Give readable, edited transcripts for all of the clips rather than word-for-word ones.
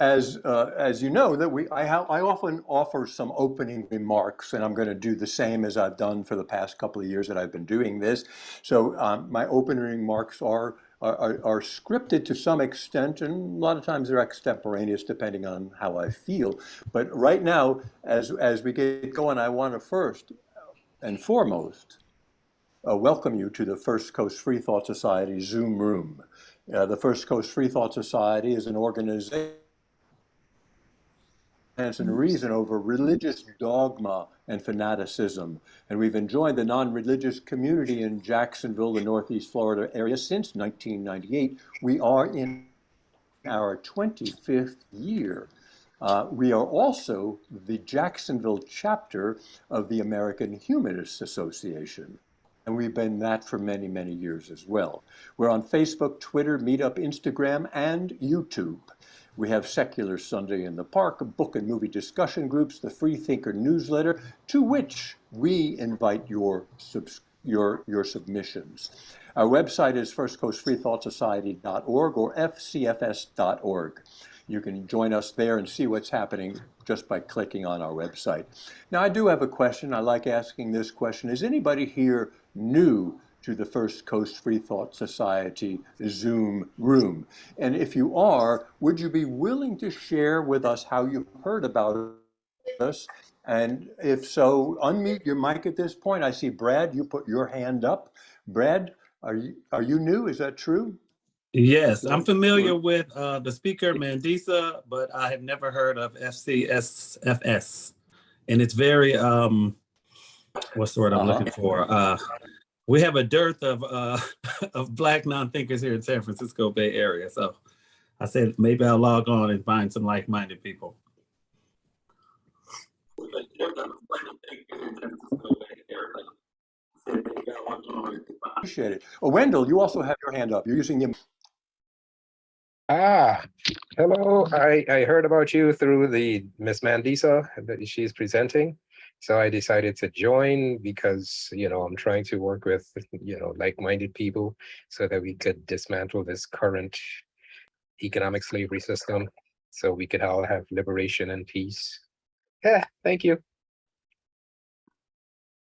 as you know, that I often offer some opening remarks, and I'm going to do the same as I've done for the past couple of years that I've been doing this. So my opening remarks are scripted to some extent, and a lot of times they're extemporaneous depending on how I feel. But right now, as we get going, I want to first and foremost welcome you to the First Coast Free Thought Society Zoom room. The First Coast Free Thought Society is an organization and reason over religious dogma and fanaticism. And we've enjoyed the non-religious community in Jacksonville, the Northeast Florida area since 1998. We are in our 25th year. We are also the Jacksonville chapter of the American Humanists Association. And we've been that for many, many years as well. We're on Facebook, Twitter, Meetup, Instagram, and YouTube. We have Secular Sunday in the Park, book and movie discussion groups, the Free Thinker newsletter, to which we invite your submissions. Our website is firstcoastfreethoughtsociety.org or fcfs.org. You can join us there and see what's happening just by clicking on our website. Now, I do have a question. I like asking this question. Is anybody here new to the First Coast Free Thought Society Zoom room? And if you are, would you be willing to share with us how you heard about us? And if so, unmute your mic at this point. I see Brad, you put your hand up. Brad, are you new? Is that true? Yes, I'm familiar with the speaker Mandisa, but I have never heard of FCSFS. And it's very, what's the word I'm looking for? We have a dearth of of Black non-thinkers here in San Francisco Bay Area. So I said, maybe I'll log on and find some like-minded people. Appreciate it. Oh, Wendell, you also have your hand up. You're using the... Hello. I heard about you through the Miss Mandisa that she's presenting. So I decided to join because, I'm trying to work with, like-minded people so that we could dismantle this current economic slavery system so we could all have liberation and peace. Yeah, thank you.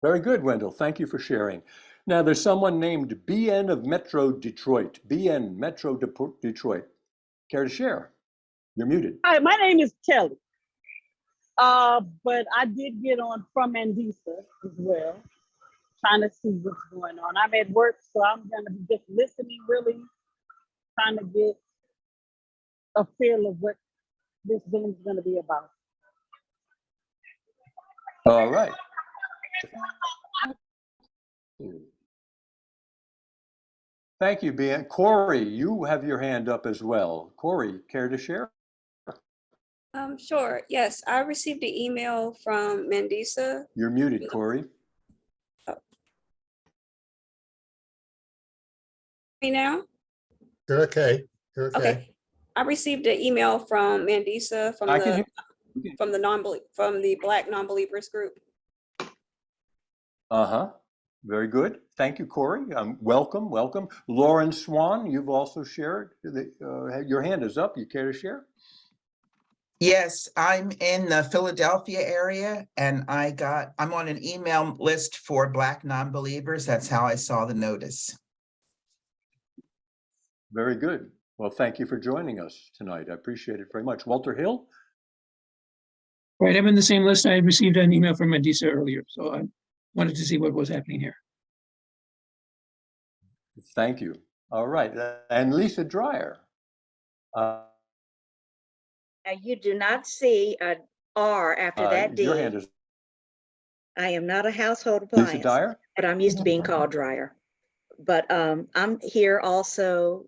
Very good, Wendell. Thank you for sharing. Now, there's someone named BN of Metro Detroit. BN, Metro Detroit. Care to share? You're muted. Hi, my name is Kelly. But I did get on from Mandisa as well, trying to see what's going on. I'm at work, so I'm going to be just listening, really trying to get a feel of what this Zoom is going to be about. All right. Thank you, BN. Corey, you have your hand up as well. Corey, care to share? Sure. Yes, I received an email from Mandisa. You're muted, Corey. Me now? You're okay. You're okay. Okay. I received an email from Mandisa from the Black Nonbelievers group. Very good. Thank you, Corey. Welcome. Lauren Swan, you've also shared. Your hand is up. You care to share? Yes, I'm in the Philadelphia area, and I'm on an email list for Black Nonbelievers. That's how I saw the notice. Very good. Well, thank you for joining us tonight. I appreciate it very much. Walter Hill? Right, I'm in the same list. I received an email from Mandisa earlier, so I wanted to see what was happening here. Thank you. All right, and Lisa Dreyer. You do not see an R after that D. Your hand is... I am not a household appliance, Lisa Dyer? but I'm used to being called Dreyer. But I'm here also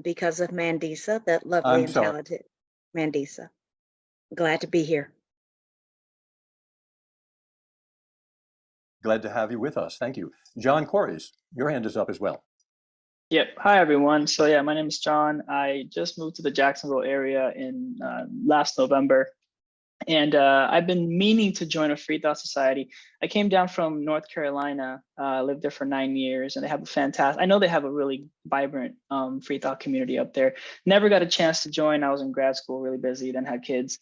because of Mandisa, that lovely and talented Mandisa. Glad to be here. Glad to have you with us. Thank you. John Corries, your hand is up as well. Yep. Hi, everyone. So yeah, my name is John. I just moved to the Jacksonville area in last November. And I've been meaning to join a Free Thought Society. I came down from North Carolina, lived there for 9 years, and they have a fantastic, I know they have a really vibrant Free Thought community up there. Never got a chance to join. I was in grad school, really busy, then had kids.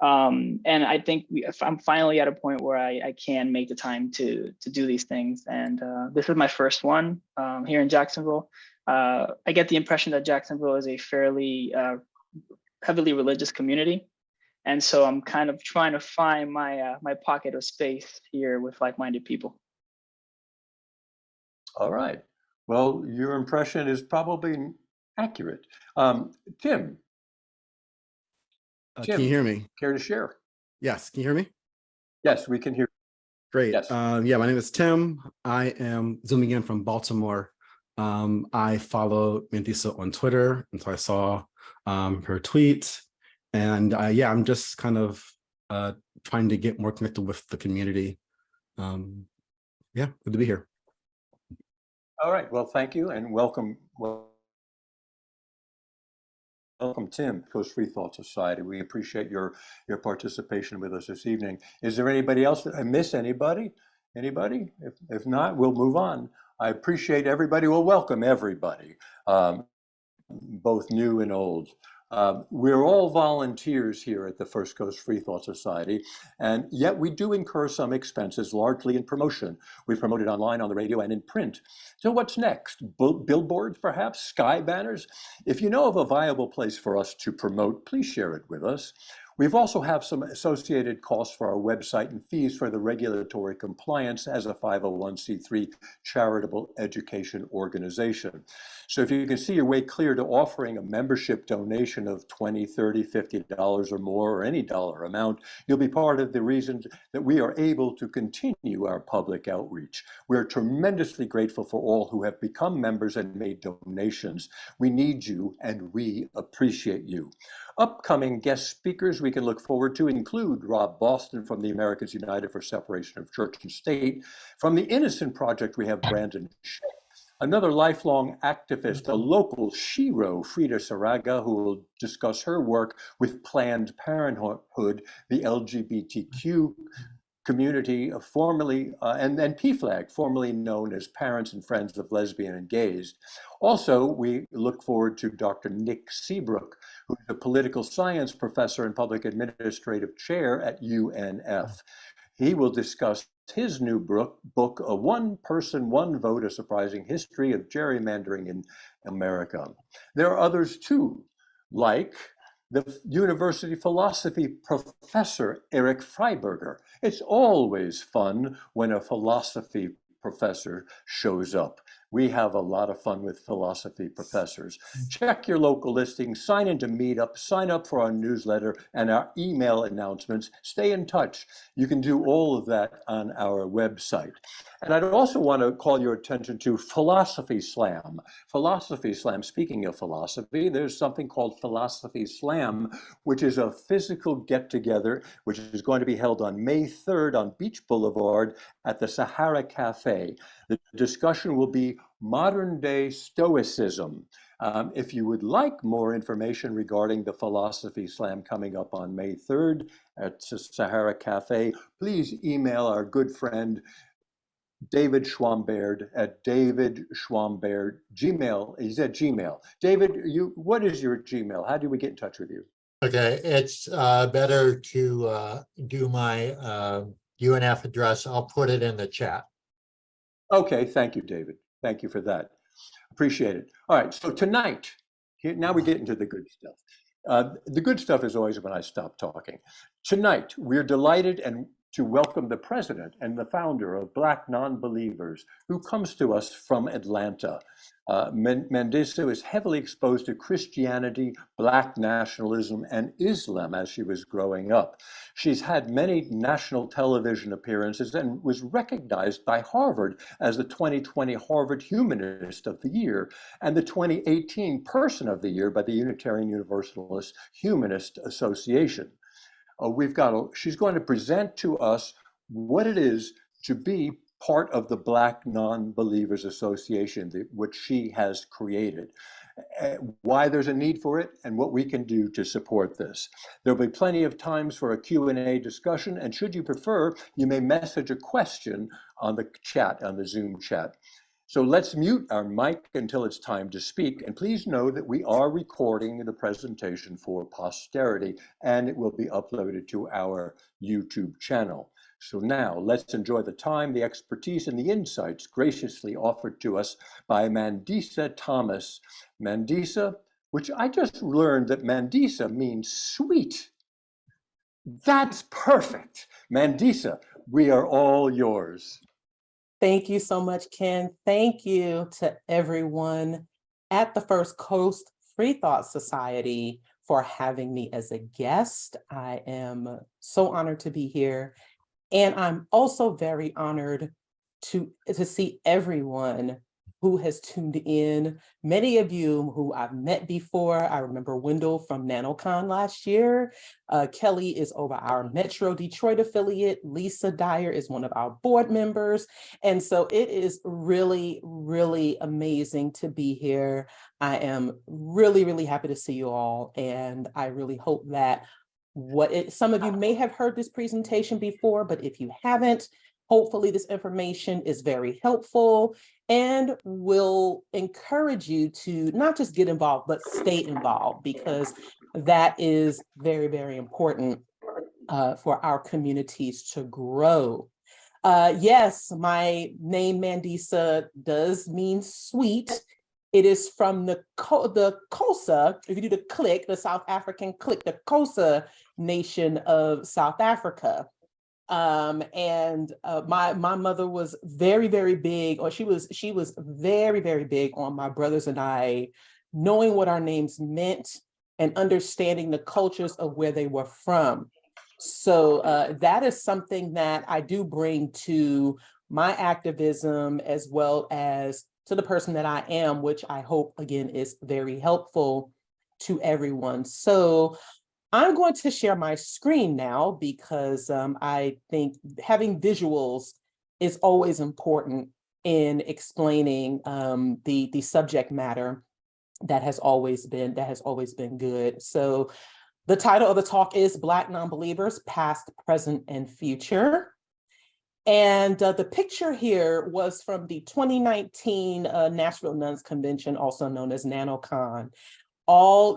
And I think I'm finally at a point where I can make the time to do these things. And this is my first one here in Jacksonville. I get the impression that Jacksonville is a fairly heavily religious community. And so I'm kind of trying to find my my pocket of space here with like-minded people. All right. Well, your impression is probably accurate. Tim. Can you hear me? Care to share? Yes. Can you hear me? Yes, we can hear. Great. Yes. Yeah, my name is Tim. I am zooming in from Baltimore. I follow Mandisa on Twitter, and so I saw her tweet. And yeah, I'm just kind of trying to get more connected with the community. Yeah, good to be here. All right. Well, thank you and welcome. Welcome, Tim, Coast Free Thought Society. We appreciate your participation with us this evening. Is there anybody else that I miss? Anybody? Anybody? If not, we'll move on. I appreciate everybody. Well, welcome everybody, both new and old. We're all volunteers here at the First Coast Free Thought Society, and yet we do incur some expenses, largely in promotion. We promote it online, on the radio, and in print. So what's next? Billboards, perhaps? Sky banners? If you know of a viable place for us to promote, please share it with us. We've also have some associated costs for our website and fees for the regulatory compliance as a 501c3 charitable education organization. So if you can see your way clear to offering a membership donation of $20, $30, $50 or more, or any dollar amount, you'll be part of the reason that we are able to continue our public outreach. We are tremendously grateful for all who have become members and made donations. We need you and we appreciate you. Upcoming guest speakers we can look forward to include Rob Boston from the Americans United for Separation of Church and State. From the Innocent Project, we have Brandon Shea, another lifelong activist, a local shero, Frida Saraga, who will discuss her work with Planned Parenthood, the LGBTQ community, formerly, and PFLAG, formerly known as Parents and Friends of Lesbian and Gays. Also, we look forward to Dr. Nick Seabrook, who is a political science professor and public administrative chair at UNF. He will discuss his new book, A One Person, One Vote, A Surprising History of Gerrymandering in America. There are others too, like the university philosophy professor, Eric Freiberger. It's always fun when a philosophy professor shows up. We have a lot of fun with philosophy professors. Check your local listings, sign into Meetup, sign up for our newsletter and our email announcements. Stay in touch. You can do all of that on our website. And I'd also want to call your attention to Philosophy Slam. Philosophy Slam, speaking of philosophy, there's something called Philosophy Slam, which is a physical get-together, which is going to be held on May 3rd on Beach Boulevard at the Sahara Cafe. The discussion will be modern day Stoicism. If you would like more information regarding the Philosophy Slam coming up on May 3rd at Sahara Cafe, please email our good friend David Schwamberd at David Schwamberd Gmail. He's at Gmail. David, what is your Gmail? How do we get in touch with you? Okay, it's better to do my UNF address. I'll put it in the chat. Okay, thank you, David. Thank you for that. Appreciate it. All right, so tonight, now we get into the good stuff. The good stuff is always when I stop talking. Tonight, we're delighted to welcome the president and the founder of Black Nonbelievers, who comes to us from Atlanta. Mandisa is heavily exposed to Christianity, Black nationalism, and Islam as she was growing up. She's had many national television appearances and was recognized by Harvard as the 2020 Harvard Humanist of the Year and the 2018 Person of the Year by the Unitarian Universalist Humanist Association. She's going to present to us what it is to be part of the Black Nonbelievers Association, which she has created. why there's a need for it, and what we can do to support this. There'll be plenty of times for a Q&A discussion, and should you prefer, you may message a question on the chat, on the Zoom chat. So let's mute our mic until it's time to speak. And please know that we are recording the presentation for posterity, and it will be uploaded to our YouTube channel. So now let's enjoy the time, the expertise, and the insights graciously offered to us by Mandisa Thomas. Mandisa, which I just learned that Mandisa means sweet. That's perfect. Mandisa, we are all yours. Thank you so much, Ken. Thank you to everyone at the First Coast Free Thought Society for having me as a guest. I am so honored to be here. And I'm also very honored to see everyone who has tuned in. Many of you who I've met before. I remember Wendell from NanoCon last year. Kelly is over our Metro Detroit affiliate. Lisa Dyer is one of our board members. And so it is really, really amazing to be here. I am really, really happy to see you all. And I really hope that some of you may have heard this presentation before, but if you haven't, hopefully this information is very helpful and will encourage you to not just get involved, but stay involved, because that is very, very important for our communities to grow. Yes, my name Mandisa does mean sweet. It is from the Xhosa, if you do the click, the South African click, the Xhosa nation of South Africa. My mother was very, very big, or she was very, very big on my brothers and I knowing what our names meant and understanding the cultures of where they were from. So that is something that I do bring to my activism as well as to the person that I am, which I hope, again, is very helpful to everyone. So I'm going to share my screen now because I think having visuals is always important in explaining the subject matter that has always been good. So the title of the talk is Black Nonbelievers, Past, Present, and Future. And the picture here was from the 2019 Nashville Nuns Convention, also known as NanoCon.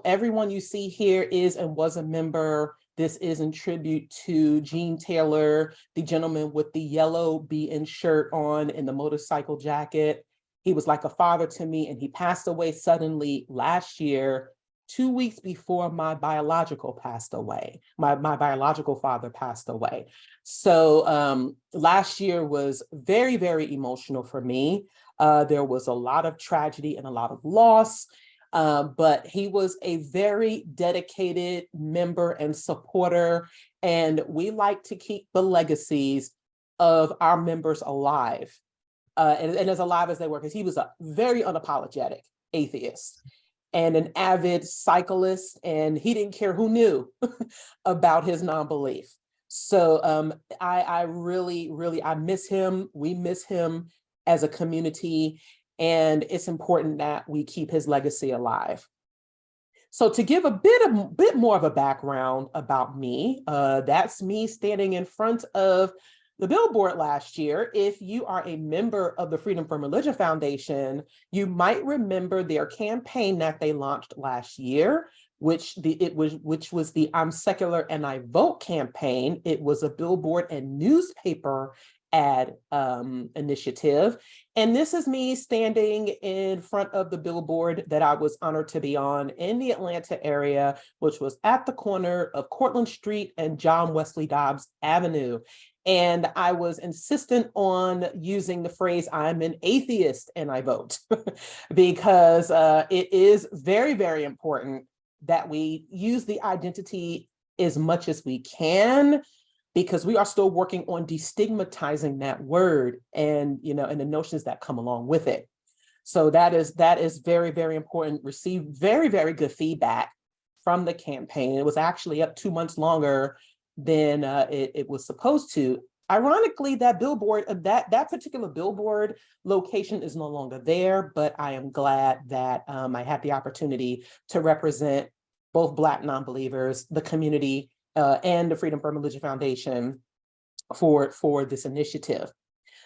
Everyone you see here is and was a member. This is in tribute to Gene Taylor, the gentleman with the yellow B&N shirt on and the motorcycle jacket. He was like a father to me, and he passed away suddenly last year, 2 weeks before my biological passed away. My biological father passed away. So last year was very, very emotional for me. There was a lot of tragedy and a lot of loss, but he was a very dedicated member and supporter. And we like to keep the legacies of our members alive, and as alive as they were, because he was a very unapologetic atheist and an avid cyclist, and he didn't care who knew about his non-belief. So I really, really, I miss him. We miss him as a community, and it's important that we keep his legacy alive. So to give a bit more of a background about me, that's me standing in front of the billboard last year. If you are a member of the Freedom from Religion Foundation, you might remember their campaign that they launched last year, which was the I'm Secular and I Vote campaign. It was a billboard and newspaper ad initiative. And this is me standing in front of the billboard that I was honored to be on in the Atlanta area, which was at the corner of Cortlandt Street and John Wesley Dobbs Avenue. And I was insistent on using the phrase, I'm an atheist and I vote, because it is very, very important that we use the identity as much as we can, because we are still working on destigmatizing that word and, and the notions that come along with it. So that is very, very important. Received very, very good feedback from the campaign. It was actually up 2 months longer than it was supposed to. ironically, that billboard, that particular billboard location is no longer there, but I am glad that I had the opportunity to represent both Black Nonbelievers, the community, and the Freedom from Religion Foundation for this initiative.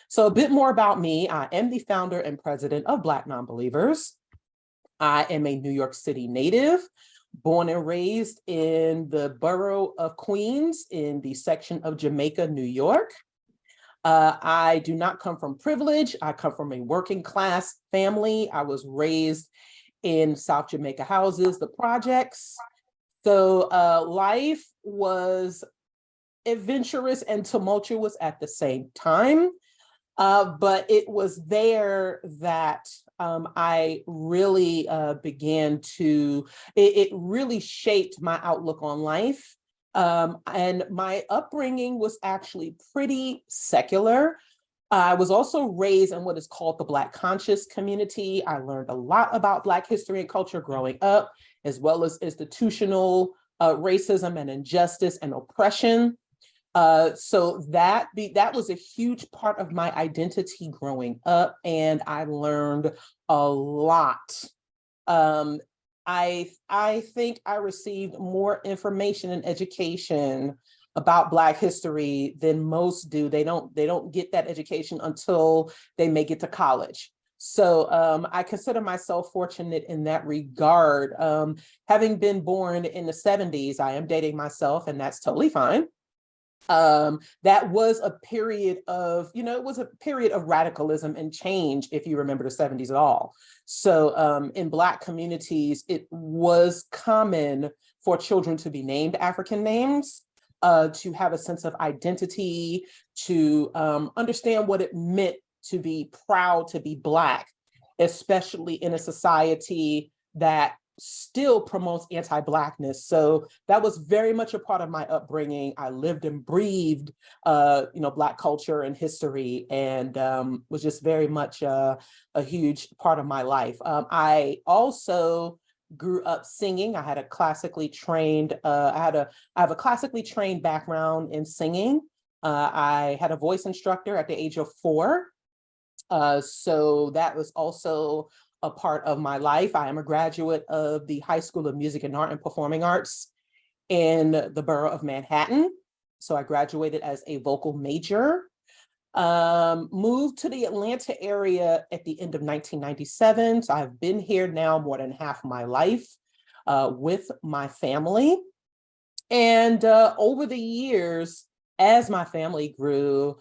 So a bit more about me. I am the founder and president of Black Nonbelievers. I am a New York City native, born and raised in the borough of Queens in the section of Jamaica, New York. I do not come from privilege. I come from a working class family. I was raised in South Jamaica houses, the projects. So life was adventurous and tumultuous at the same time. But it was there that I really began to, it really shaped my outlook on life. And my upbringing was actually pretty secular. I was also raised in what is called the Black conscious community. I learned a lot about Black history and culture growing up, as well as institutional racism and injustice and oppression. So that was a huge part of my identity growing up, and I learned a lot. I think I received more information and education about Black history than most do. They don't get that education until they make it to college. So I consider myself fortunate in that regard. Having been born in the 70s, I am dating myself, and that's totally fine. That was a period of, it was a period of radicalism and change, if you remember the 70s at all. So in Black communities, it was common for children to be named African names, to have a sense of identity, to understand what it meant to be proud to be Black, especially in a society that still promotes anti-Blackness. So that was very much a part of my upbringing. I lived and breathed, Black culture and history, and was just very much a huge part of my life. I also grew up singing. I had a classically trained, I have a classically trained background in singing. I had a voice instructor at the age of 4. So that was also a part of my life. I am a graduate of the High School of Music and Art and Performing Arts in the borough of Manhattan. So I graduated as a vocal major. Moved to the Atlanta area at the end of 1997. So I've been here now more than half my life with my family. And over the years, as my family grew,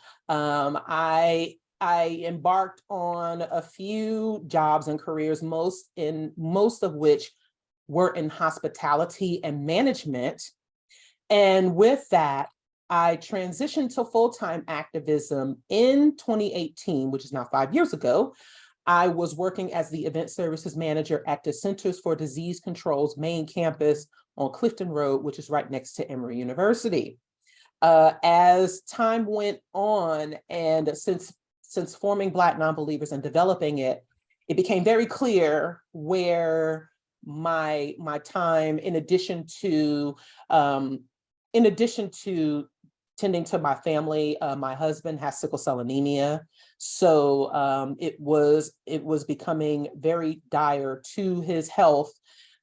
I embarked on a few jobs and careers, most of which were in hospitality and management. And with that, I transitioned to full-time activism in 2018, which is now 5 years ago. I was working as the event services manager at the Centers for Disease Control's main campus on Clifton Road, which is right next to Emory University. As time went on, and since forming Black Nonbelievers and developing it, it became very clear where my time, in addition to tending to my family, my husband has sickle cell anemia, so it was becoming very dire to his health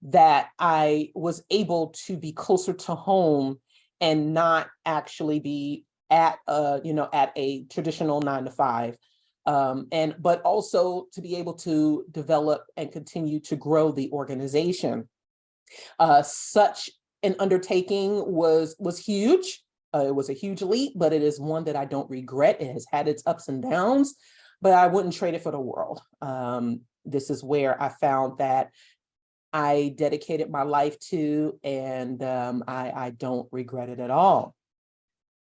that I was able to be closer to home and not actually be at a traditional 9-to-5, but also to be able to develop and continue to grow the organization. Such an undertaking was huge. It was a huge leap, but it is one that I don't regret. It has had its ups and downs, but I wouldn't trade it for the world. This is where I found that I dedicated my life to, and I don't regret it at all.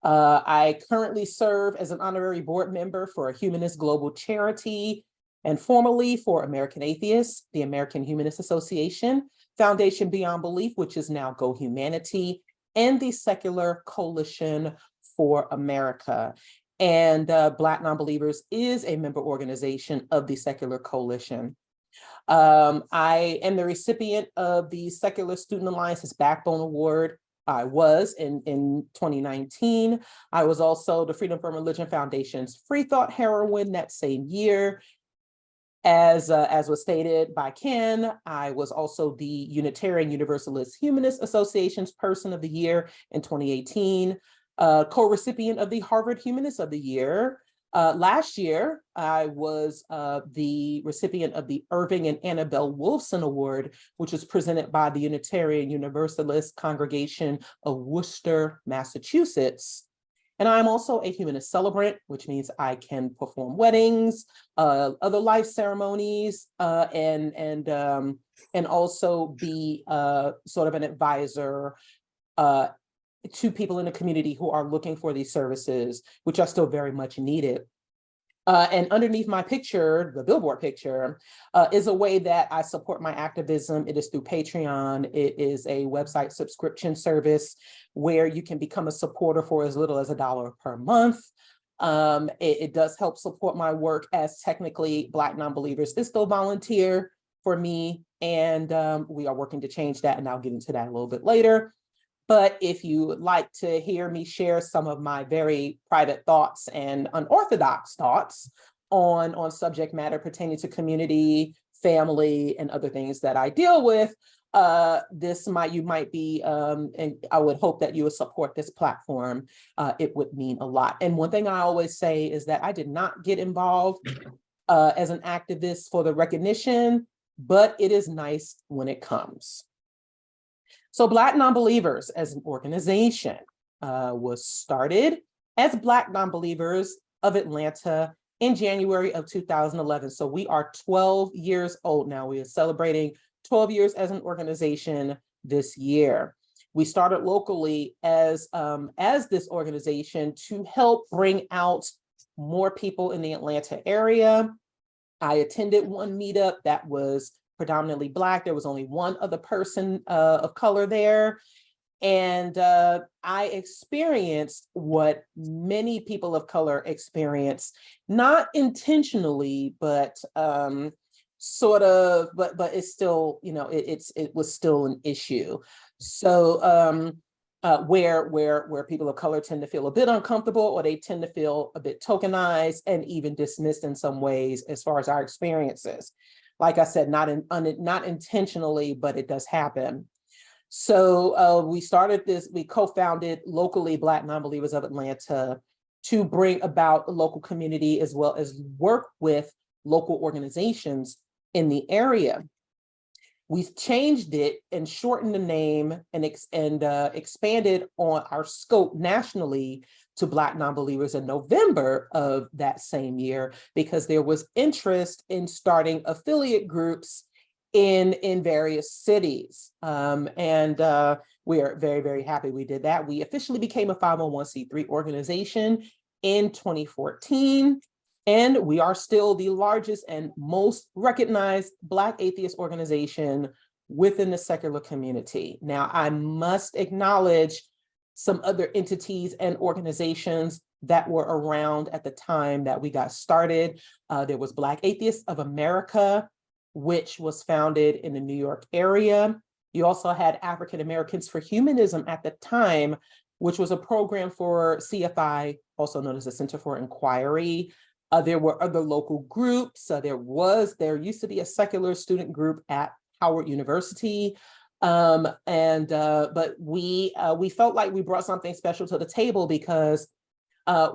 I currently serve as an honorary board member for a humanist global charity, and formerly for American Atheists, the American Humanist Association, Foundation Beyond Belief, which is now Go Humanity, and the Secular Coalition for America. And Black Nonbelievers is a member organization of the Secular Coalition. I am the recipient of the Secular Student Alliance's Backbone Award I was in 2019. I was also the Freedom from Religion Foundation's Free Thought Heroine that same year. As was stated by Ken, I was also the Unitarian Universalist Humanist Association's Person of the Year in 2018, co-recipient of the Harvard Humanist of the Year. Last year, I was the recipient of the Irving and Annabelle Wolfson Award, which was presented by the Unitarian Universalist Congregation of Worcester, Massachusetts. And I'm also a humanist celebrant, which means I can perform weddings, other life ceremonies, and also be sort of an advisor to people in the community who are looking for these services, which are still very much needed. And underneath my picture, the billboard picture, is a way that I support my activism. It is through Patreon. It is a website subscription service where you can become a supporter for as little as $1 per month. It does help support my work, as technically Black Nonbelievers is still volunteer for me. And we are working to change that, and I'll get into that a little bit later. But if you would like to hear me share some of my very private thoughts and unorthodox thoughts on subject matter pertaining to community, family, and other things that I deal with, you might be, and I would hope that you would support this platform. It would mean a lot. And one thing I always say is that I did not get involved as an activist for the recognition, but it is nice when it comes. So Black Nonbelievers as an organization was started as Black Nonbelievers of Atlanta in January of 2011. So we are 12 years old now. We are celebrating 12 years as an organization this year. We started locally as this organization to help bring out more people in the Atlanta area. I attended one meetup that was predominantly Black. There was only one other person of color there. And I experienced what many people of color experience, not intentionally, but sort of, but it's still, it was still an issue. So where people of color tend to feel a bit uncomfortable, or they tend to feel a bit tokenized and even dismissed in some ways as far as our experiences. Like I said, not intentionally, but it does happen. So we co-founded locally Black Nonbelievers of Atlanta to bring about a local community, as well as work with local organizations in the area. We've changed it and shortened the name and expanded on our scope nationally to Black Nonbelievers in November of that same year, because there was interest in starting affiliate groups in various cities. And we are very, very happy we did that. We officially became a 501c3 organization in 2014. And we are still the largest and most recognized Black atheist organization within the secular community. Now, I must acknowledge some other entities and organizations that were around at the time that we got started. There was Black Atheists of America, which was founded in the New York area. You also had African Americans for Humanism at the time, which was a program for CFI, also known as the Center for Inquiry. There were other local groups. There used to be a secular student group at Howard University. But we felt like we brought something special to the table, because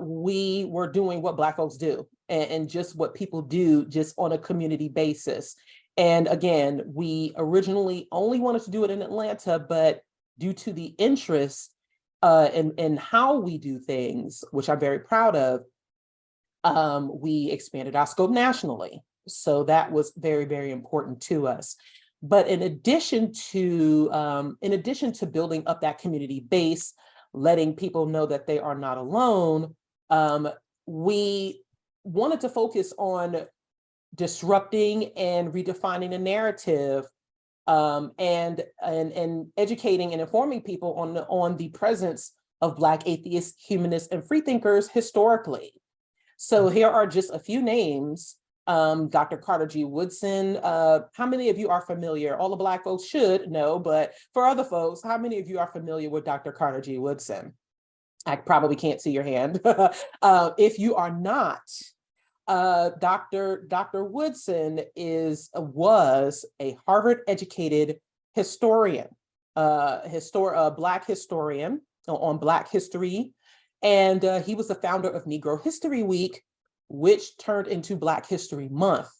we were doing what Black folks do, and just what people do just on a community basis. And again, we originally only wanted to do it in Atlanta, but due to the interest in how we do things, which I'm very proud of, we expanded our scope nationally. So that was very, very important to us. But in addition to building up that community base, letting people know that they are not alone, we wanted to focus on disrupting and redefining the narrative, and educating and informing people on the presence of Black atheists, humanists, and freethinkers historically. So here are just a few names Dr. Carter G. Woodson. How many of you are familiar? All the Black folks should know, but for other folks, how many of you are familiar with Dr. Carter G. Woodson? I probably can't see your hand. If you are not, Dr. Woodson was a Harvard-educated historian, Black historian on Black history, and he was the founder of Negro History Week, which turned into Black History Month.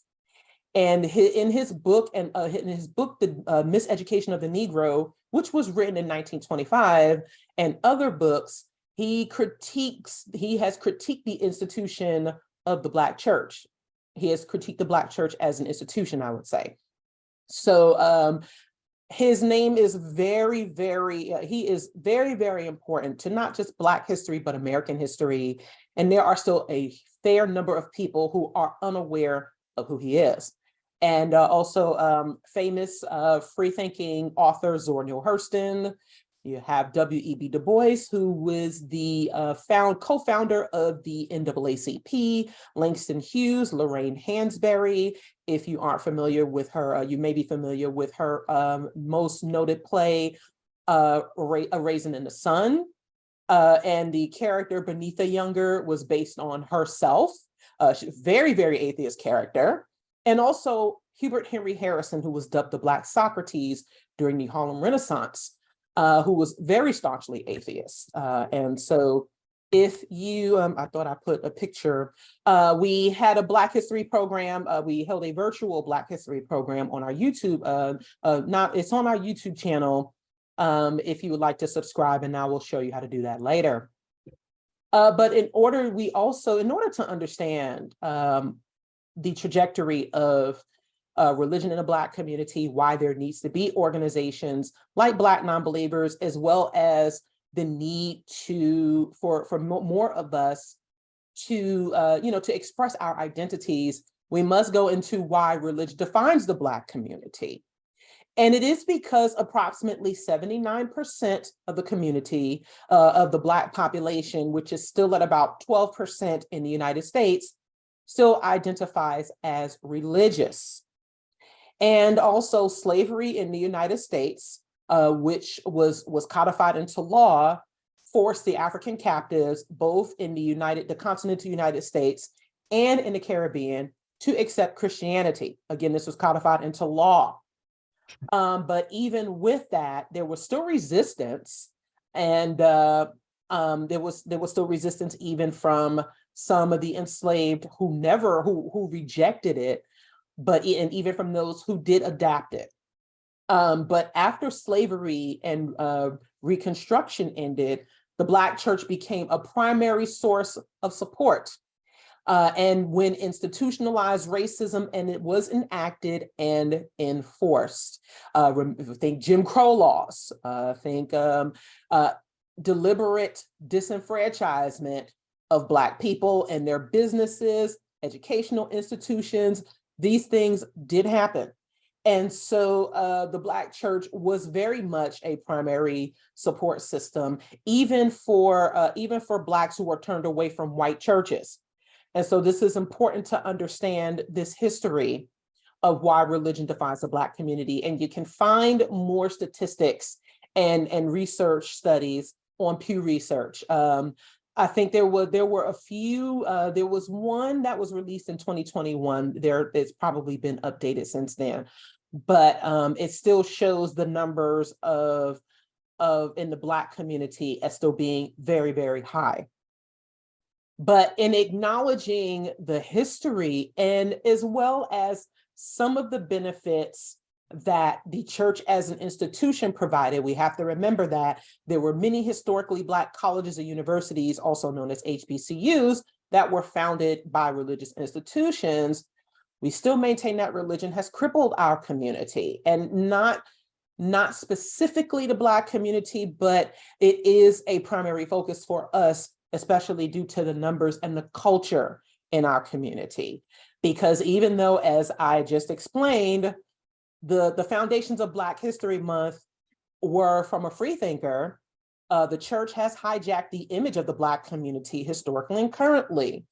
And in his book, The Miseducation of the Negro, which was written in 1925, and other books, he has critiqued the institution of the Black church. He has critiqued the Black church as an institution, I would say. So his name is very, very important to not just Black history, but American history. And there are still a fair number of people who are unaware of who he is. And also famous free-thinking author Zora Neale Hurston. You have W.E.B. Du Bois, who was the co-founder of the NAACP, Langston Hughes, Lorraine Hansberry. If you aren't familiar with her, you may be familiar with her most noted play, A Raisin in the Sun. And the character Benitha Younger was based on herself. She's a very, very atheist character. And also Hubert Henry Harrison, who was dubbed the Black Socrates during the Harlem Renaissance, who was very staunchly atheist. And so if you, I thought I put a picture, we had a Black History program. We held a virtual Black History program on our YouTube. It's on our YouTube channel if you would like to subscribe, and I will show you how to do that later. But in order to understand the trajectory of religion in the Black community, why there needs to be organizations like Black Nonbelievers, as well as the need for more of us to express our identities, we must go into why religion defines the Black community. And it is because approximately 79% of the community, of the Black population, which is still at about 12% in the United States, still identifies as religious. And also slavery in the United States, which was codified into law, forced the African captives, both in the continental United States and in the Caribbean, to accept Christianity. Again, this was codified into law. But even with that, there was still resistance, and there was still resistance even from some of the enslaved who rejected it, and even from those who did adapt it. But after slavery and Reconstruction ended, the Black church became a primary source of support. And when institutionalized racism and it was enacted and enforced, think Jim Crow laws, think deliberate disenfranchisement of Black people and their businesses, educational institutions, these things did happen. And so the Black church was very much a primary support system, even for Blacks who were turned away from white churches. And so this is important to understand this history of why religion defines the Black community. And you can find more statistics and research studies on Pew Research. I think there were a few, there was one that was released in 2021. It's probably been updated since then, but it still shows the numbers of in the Black community as still being very, very high. But in acknowledging the history and as well as some of the benefits that the church as an institution provided, we have to remember that there were many historically Black colleges and universities, also known as HBCUs, that were founded by religious institutions. We still maintain that religion has crippled our community, and not specifically the Black community, but it is a primary focus for us, especially due to the numbers and the culture in our community. Because even though, as I just explained, the foundations of Black History Month were from a freethinker, the church has hijacked the image of the Black community historically and currently.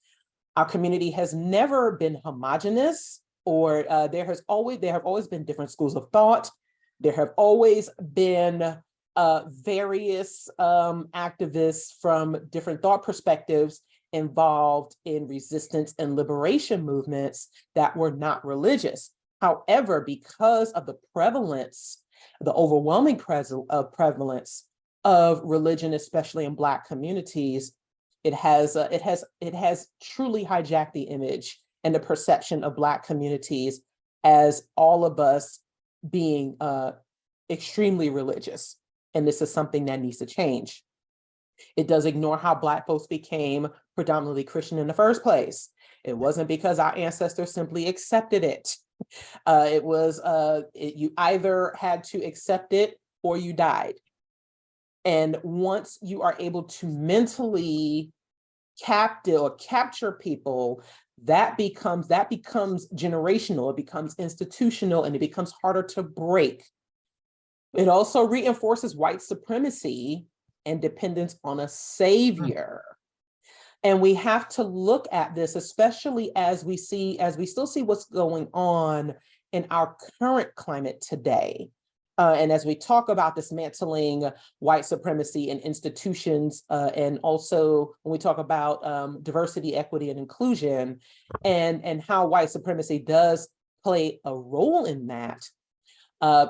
Our community has never been homogenous, or there have always been different schools of thought. There have always been various activists from different thought perspectives involved in resistance and liberation movements that were not religious. However, because of the prevalence, the overwhelming prevalence of religion, especially in Black communities, it has truly hijacked the image and the perception of Black communities as all of us being extremely religious. And this is something that needs to change. It does ignore how Black folks became predominantly Christian in the first place. It wasn't because our ancestors simply accepted it. You either had to accept it or you died. And once you are able to mentally capture people, that becomes generational, it becomes institutional, and it becomes harder to break. It also reinforces white supremacy and dependence on a savior. And we have to look at this, especially as we still see what's going on in our current climate today. And as we talk about dismantling white supremacy in institutions, and also when we talk about diversity, equity, and inclusion, and how white supremacy does play a role in that,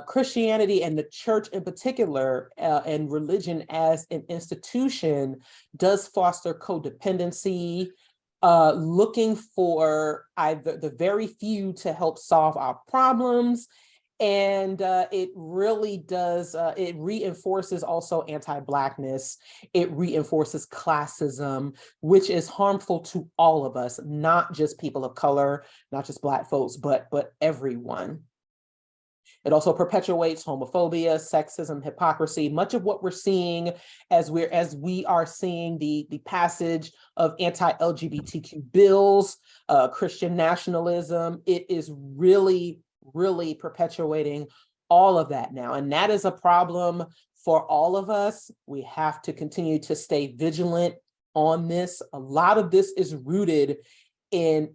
Christianity and the church in particular, and religion as an institution does foster codependency, looking for either the very few to help solve our problems. And it really does, it reinforces also anti-Blackness. It reinforces classism, which is harmful to all of us, not just people of color, not just Black folks, but everyone. It also perpetuates homophobia, sexism, hypocrisy. Much of what we're seeing as we are seeing the passage of anti-LGBTQ bills, Christian nationalism, it is really perpetuating all of that now. And that is a problem for all of us. We have to continue to stay vigilant on this. A lot of this is rooted in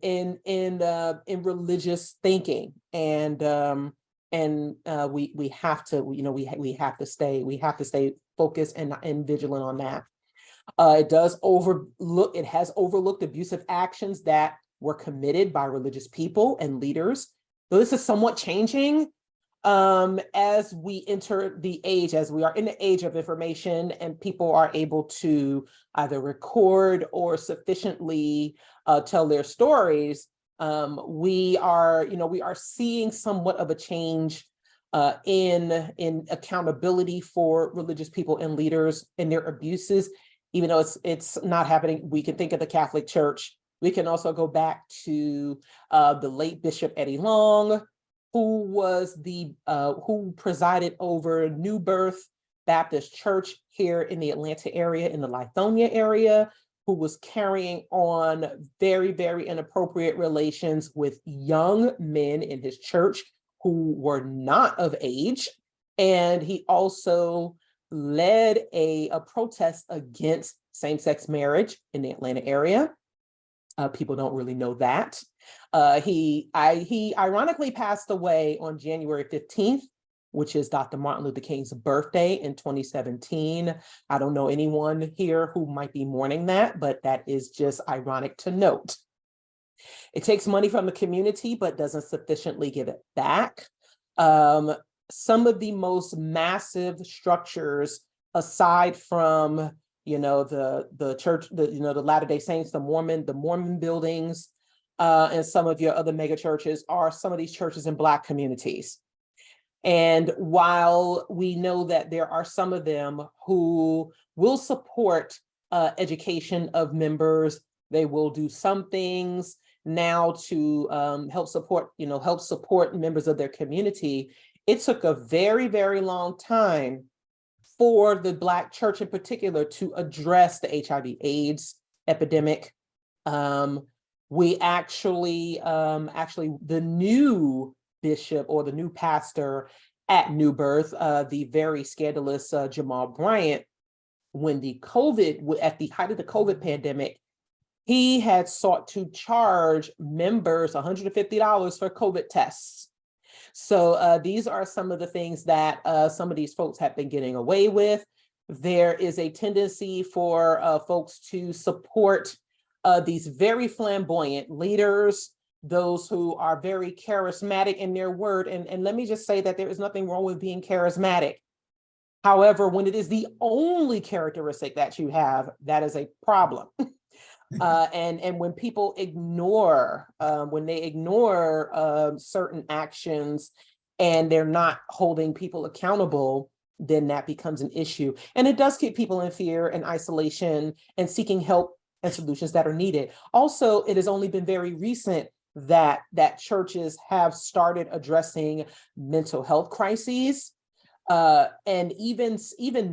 religious thinking, and we have to stay focused and vigilant on that. It has overlooked abusive actions that were committed by religious people and leaders. So this is somewhat changing as we enter as we are in the age of information, and people are able to either record or sufficiently tell their stories. We are seeing somewhat of a change in accountability for religious people and leaders and their abuses, even though it's not happening. We can think of the Catholic Church. We can also go back to the late Bishop Eddie Long, who presided over New Birth Baptist Church here in the Atlanta area, in the Lithonia area, who was carrying on very, very inappropriate relations with young men in his church who were not of age. And he also led a protest against same-sex marriage in the Atlanta area. People don't really know that. He ironically passed away on January 15th, which is Dr. Martin Luther King's birthday in 2017. I don't know anyone here who might be mourning that, but that is just ironic to note. It takes money from the community, but doesn't sufficiently give it back. Some of the most massive structures, aside from the church, the Latter-day Saints, the Mormon buildings, and some of your other mega churches, are some of these churches in Black communities. And while we know that there are some of them who will support education of members, they will do some things now to help support members of their community. It took a very, very long time for the Black church in particular to address the HIV/AIDS epidemic. We actually, the new bishop or the new pastor at New Birth, the very scandalous Jamal Bryant, at the height of the COVID pandemic, he had sought to charge members $150 for COVID tests. So these are some of the things that some of these folks have been getting away with. There is a tendency for folks to support these very flamboyant leaders, those who are very charismatic in their word. And let me just say that there is nothing wrong with being charismatic. However, when it is the only characteristic that you have, that is a problem. And when people ignore, certain actions and they're not holding people accountable, then that becomes an issue. And it does keep people in fear and isolation and seeking help and solutions that are needed. Also, it has only been very recent that churches have started addressing mental health crises. And even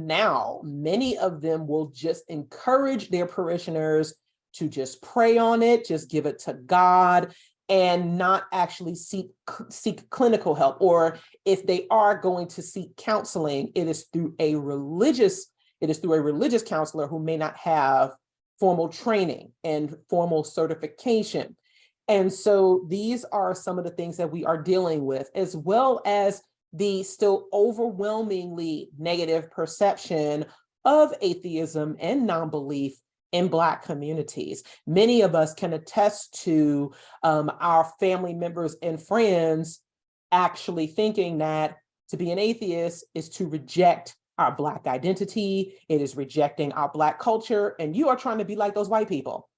now, many of them will just encourage their parishioners to just pray on it, just give it to God, and not actually seek clinical help. Or if they are going to seek counseling, it is through a religious counselor who may not have formal training and formal certification. And so these are some of the things that we are dealing with, as well as the still overwhelmingly negative perception of atheism and non-belief in Black communities. Many of us can attest to our family members and friends actually thinking that to be an atheist is to reject our Black identity, it is rejecting our Black culture, and you are trying to be like those white people.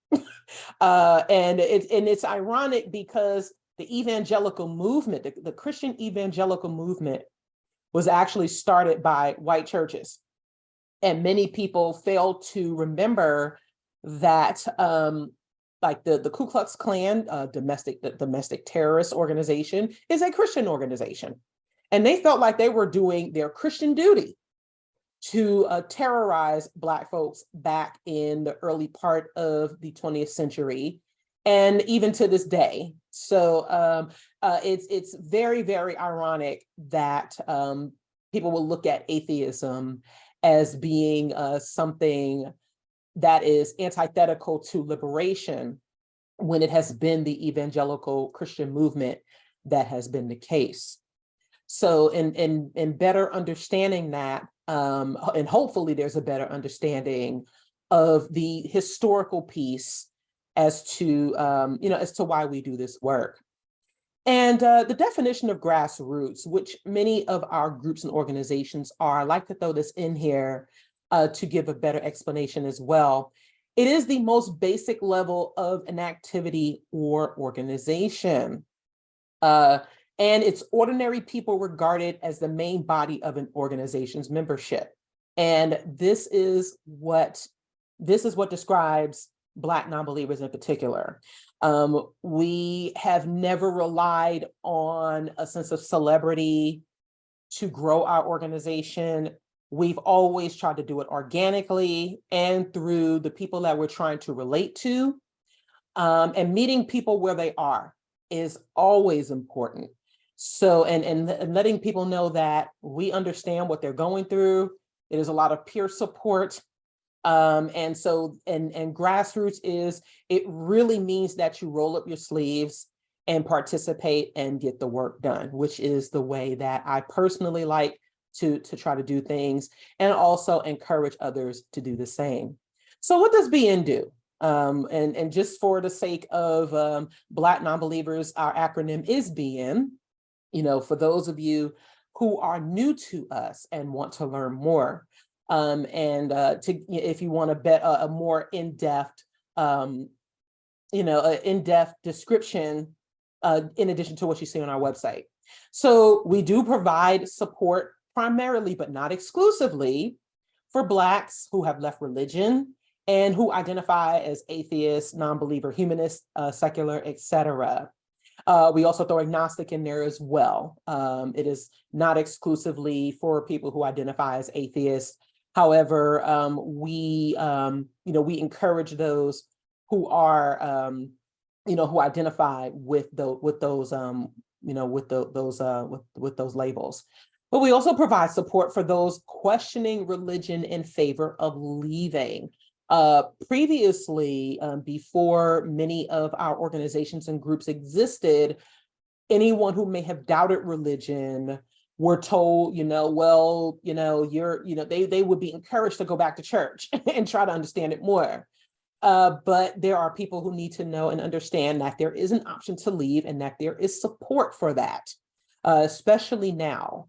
And it's ironic because the evangelical movement, the Christian evangelical movement, was actually started by white churches. And many people fail to remember that like the Ku Klux Klan, the domestic terrorist organization, is a Christian organization. And they felt like they were doing their Christian duty to terrorize Black folks back in the early part of the 20th century, and even to this day. So it's very, very ironic that people will look at atheism as being something that is antithetical to liberation, when it has been the evangelical Christian movement that has been the case. So in better understanding that, and hopefully there's a better understanding of the historical piece as to why we do this work. And the definition of grassroots, which many of our groups and organizations are, I'd like to throw this in here to give a better explanation as well. It is the most basic level of an activity or organization. And it's ordinary people regarded as the main body of an organization's membership. And this is what describes Black nonbelievers in particular. We have never relied on a sense of celebrity to grow our organization. We've always tried to do it organically and through the people that we're trying to relate to. And meeting people where they are is always important. So, and letting people know that we understand what they're going through. It is a lot of peer support. And grassroots it really means that you roll up your sleeves and participate and get the work done, which is the way that I personally like to try to do things, and also encourage others to do the same. So what does BN do? And just for the sake of Black nonbelievers, our acronym is BN. For those of you who are new to us and want to learn more, if you want to bet a more in-depth, in-depth description, in addition to what you see on our website. So we do provide support primarily, but not exclusively, for Blacks who have left religion and who identify as atheists, non-believer, humanist, secular, etc. We also throw agnostic in there as well. It is not exclusively for people who identify as atheists. However, we encourage those who are, who identify with those labels. But we also provide support for those questioning religion in favor of leaving. Previously, before many of our organizations and groups existed, anyone who may have doubted religion were told, well, they would be encouraged to go back to church and try to understand it more. But there are people who need to know and understand that there is an option to leave and that there is support for that, especially now.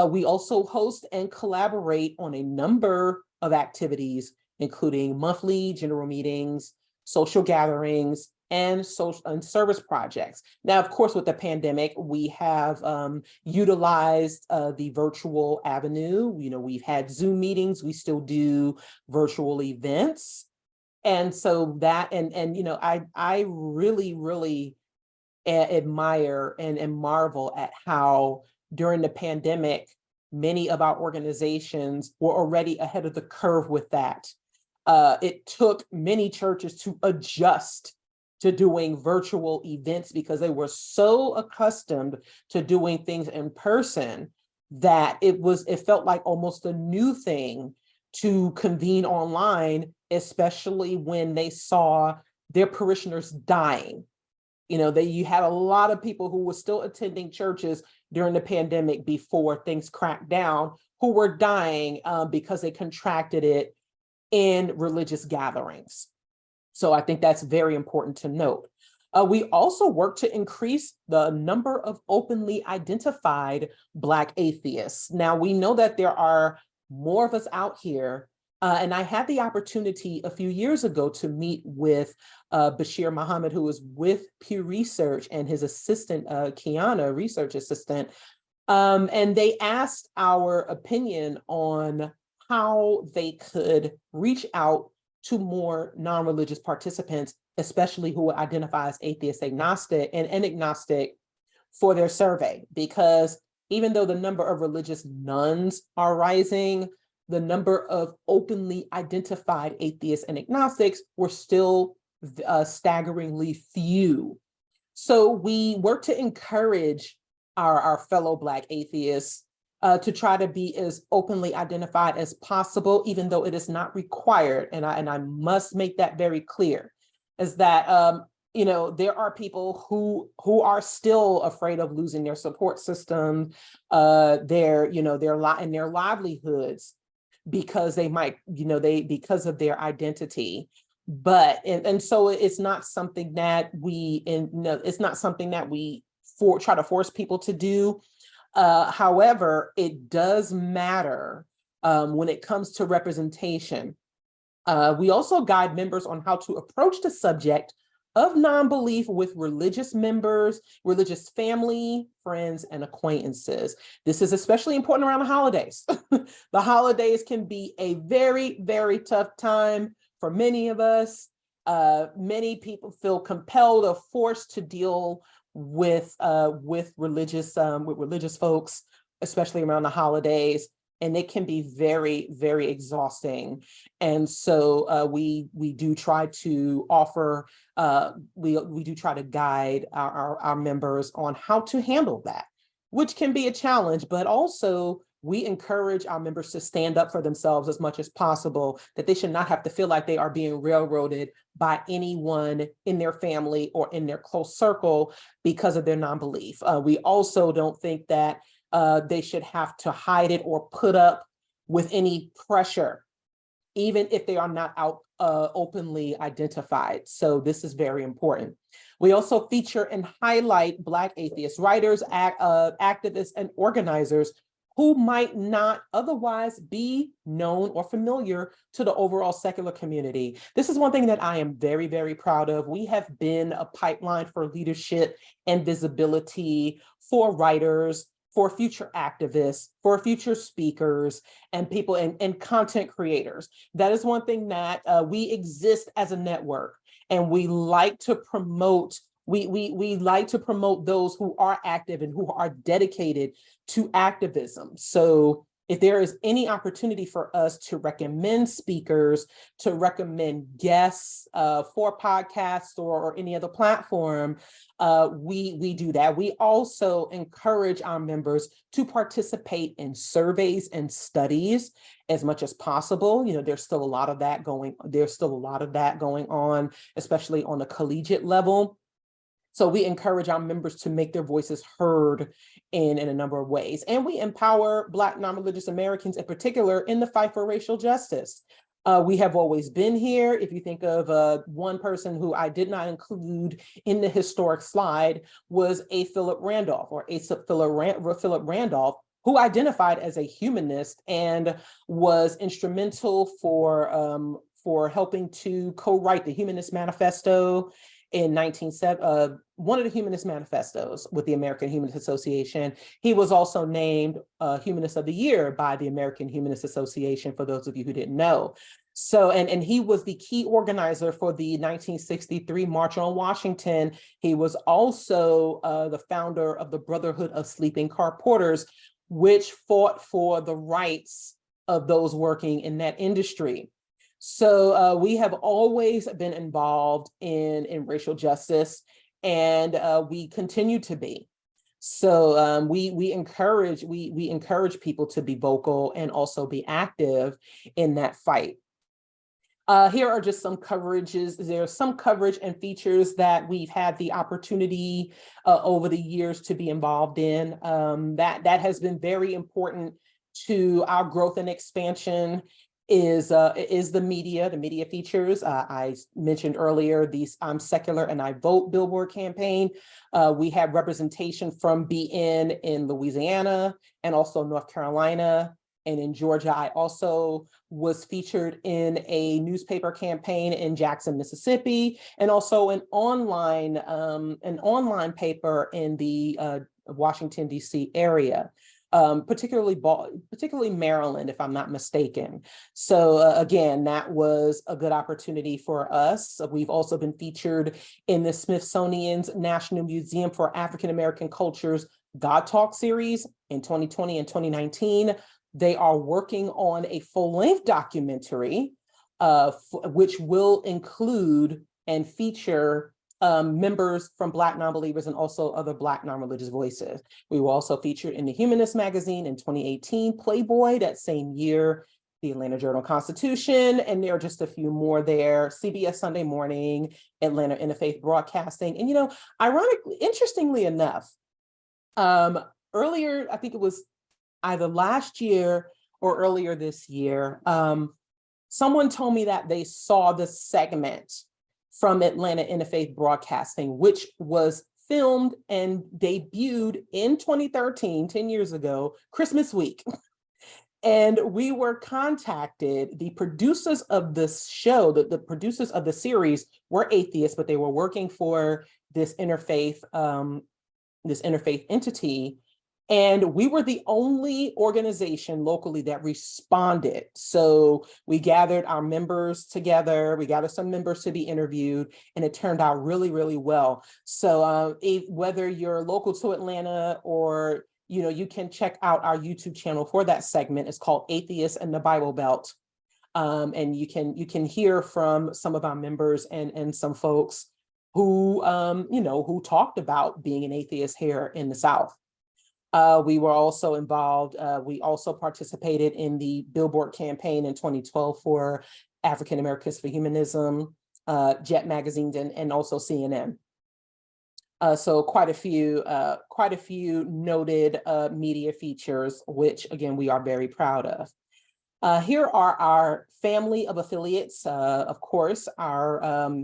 We also host and collaborate on a number of activities, including monthly general meetings, social gatherings, and social and service projects. Now, of course, with the pandemic, we have utilized the virtual avenue. We've had Zoom meetings, we still do virtual events. And so that, I really admire and marvel at how during the pandemic, many of our organizations were already ahead of the curve with that. It took many churches to adjust to doing virtual events because they were so accustomed to doing things in person that it felt like almost a new thing to convene online, especially when they saw their parishioners dying. You had a lot of people who were still attending churches during the pandemic before things cracked down, who were dying because they contracted it in religious gatherings. So I think that's very important to note. We also work to increase the number of openly identified Black atheists. Now, we know that there are more of us out here, and I had the opportunity a few years ago to meet with Bashir Muhammad, who was with Pew Research, and his assistant, Kiana, research assistant, and they asked our opinion on how they could reach out to more non-religious participants, especially who identify as atheist, agnostic, and agnostic for their survey. Because even though the number of religious nuns are rising, the number of openly identified atheists and agnostics were still staggeringly few. So we work to encourage our fellow Black atheists to try to be as openly identified as possible, even though it is not required. And I must make that very clear, is that there are people who are still afraid of losing their support system, their livelihoods, because they might, because of their identity. But and so it's not something that we try to force people to do. However, it does matter when it comes to representation. We also guide members on how to approach the subject of non-belief with religious members, religious family, friends, and acquaintances. This is especially important around the holidays. The holidays can be a very, very tough time for many of us. Many people feel compelled or forced to deal with religious folks, especially around the holidays, and it can be very, very exhausting. And so we do try to offer, we do try to guide our members on how to handle that, which can be a challenge, but also we encourage our members to stand up for themselves as much as possible, that they should not have to feel like they are being railroaded by anyone in their family or in their close circle because of their non-belief. We also don't think that they should have to hide it or put up with any pressure, even if they are not out openly identified. So this is very important. We also feature and highlight Black atheist writers, activists, and organizers who might not otherwise be known or familiar to the overall secular community. This is one thing that I am very, very proud of. We have been a pipeline for leadership and visibility for writers, for future activists, for future speakers, and people and content creators. That is one thing that we exist as a network, and we like to promote. We like to promote those who are active and who are dedicated to activism. So if there is any opportunity for us to recommend speakers, to recommend guests for podcasts or any other platform, we do that. We also encourage our members to participate in surveys and studies as much as possible. You know, there's still a lot of that going on, especially on a collegiate level. So we encourage our members to make their voices heard in a number of ways. And we empower Black non-religious Americans in particular in the fight for racial justice. We have always been here. If you think of one person who I did not include in the historic slide was A. Philip Randolph, Philip Randolph, who identified as a humanist and was instrumental for helping to co-write the Humanist Manifesto in one of the Humanist Manifestos with the American Humanist Association. He was also named Humanist of the Year by the American Humanist Association, for those of you who didn't know. So, and he was the key organizer for the 1963 March on Washington. He was also the founder of the Brotherhood of Sleeping Car Porters, which fought for the rights of those working in that industry. So we have always been involved in racial justice, and we continue to be. So we encourage people to be vocal and also be active in that fight. Here are just some coverages. There's some coverage and features that we've had the opportunity over the years to be involved in. That has been very important to our growth and expansion. Is the media features. I mentioned earlier these I'm Secular and I Vote billboard campaign. We have representation from BN in Louisiana and also North Carolina. And in Georgia, I also was featured in a newspaper campaign in Jackson, Mississippi, and also an online paper in the Washington, D.C. area. Particularly Maryland, if I'm not mistaken. So again, that was a good opportunity for us. We've also been featured in the Smithsonian's National Museum for African American Cultures God Talk series in 2020 and 2019. They are working on a full-length documentary, which will include and feature members from Black Nonbelievers and also other Black non-religious voices. We were also featured in the Humanist magazine in 2018, Playboy that same year, the Atlanta Journal-Constitution, and there are just a few more there, CBS Sunday Morning, Atlanta Interfaith Broadcasting. And, you know, interestingly enough, earlier, I think it was either last year or earlier this year, someone told me that they saw the segment from Atlanta Interfaith Broadcasting, which was filmed and debuted in 2013, 10 years ago, Christmas week. And we were contacted, the producers of this show, the producers of the series were atheists, but they were working for this interfaith entity. And we were the only organization locally that responded. So we gathered our members together, we gathered some members to be interviewed, and it turned out really, really well. So whether you're local to Atlanta or, you know, you can check out our YouTube channel for that segment. It's called Atheists in the Bible Belt. And you can hear from some of our members and some folks who, who talked about being an atheist here in the South. We were also involved, we also participated in the Billboard campaign in 2012 for African Americans for Humanism, Jet Magazine, and also CNN. So quite a few noted media features, which again, we are very proud of. Here are our family of affiliates. Of course, our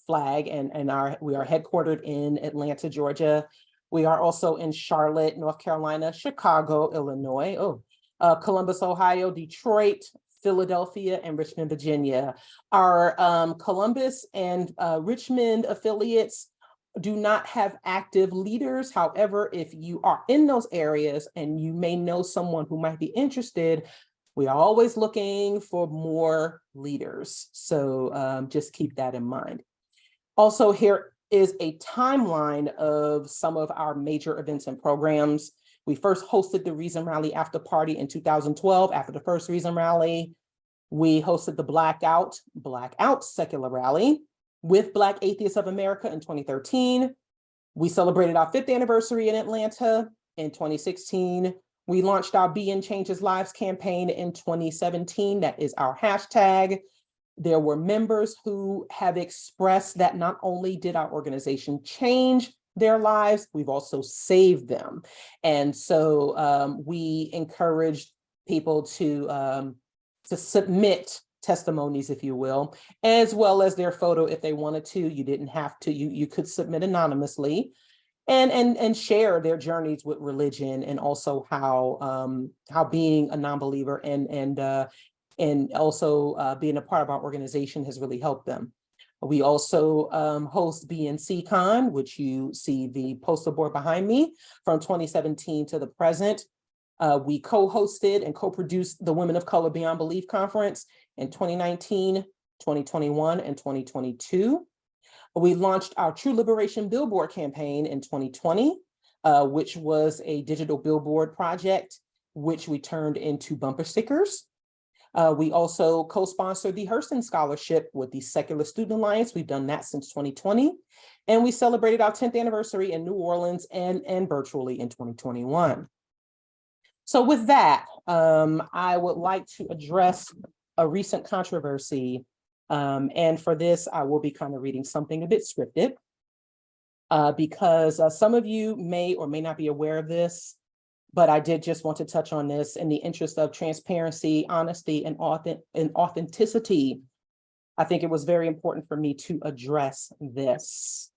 flag we are headquartered in Atlanta, Georgia. We are also in Charlotte, North Carolina, Chicago, Illinois, Columbus, Ohio, Detroit, Philadelphia, and Richmond, Virginia. Our Columbus and Richmond affiliates do not have active leaders. However, if you are in those areas and you may know someone who might be interested, we are always looking for more leaders. So just keep that in mind. Also, here is a timeline of some of our major events and programs. We first hosted the Reason Rally after party in 2012. After the first Reason Rally, we hosted the Blackout Secular Rally with Black Atheists of America in 2013. We celebrated our 5th anniversary in Atlanta in 2016. We launched our BN Changes Lives campaign in 2017. That is our hashtag. There were members who have expressed that not only did our organization change their lives, we've also saved them. And so we encouraged people to submit testimonies, if you will, as well as their photo if they wanted to. You didn't have to, you could submit anonymously and share their journeys with religion, and also how being a non-believer and also being a part of our organization has really helped them. We also host BNC Con, which you see the poster board behind me, from 2017 to the present. We co-hosted and co-produced the Women of Color Beyond Belief Conference in 2019, 2021, and 2022. We launched our True Liberation Billboard campaign in 2020, which was a digital billboard project, which we turned into bumper stickers. We also co-sponsored the Hurston Scholarship with the Secular Student Alliance. We've done that since 2020. And we celebrated our 10th anniversary in New Orleans and virtually in 2021. So with that, I would like to address a recent controversy. And for this, I will be kind of reading something a bit scripted because some of you may or may not be aware of this, but I did just want to touch on this in the interest of transparency, honesty, and authenticity. I think it was very important for me to address this.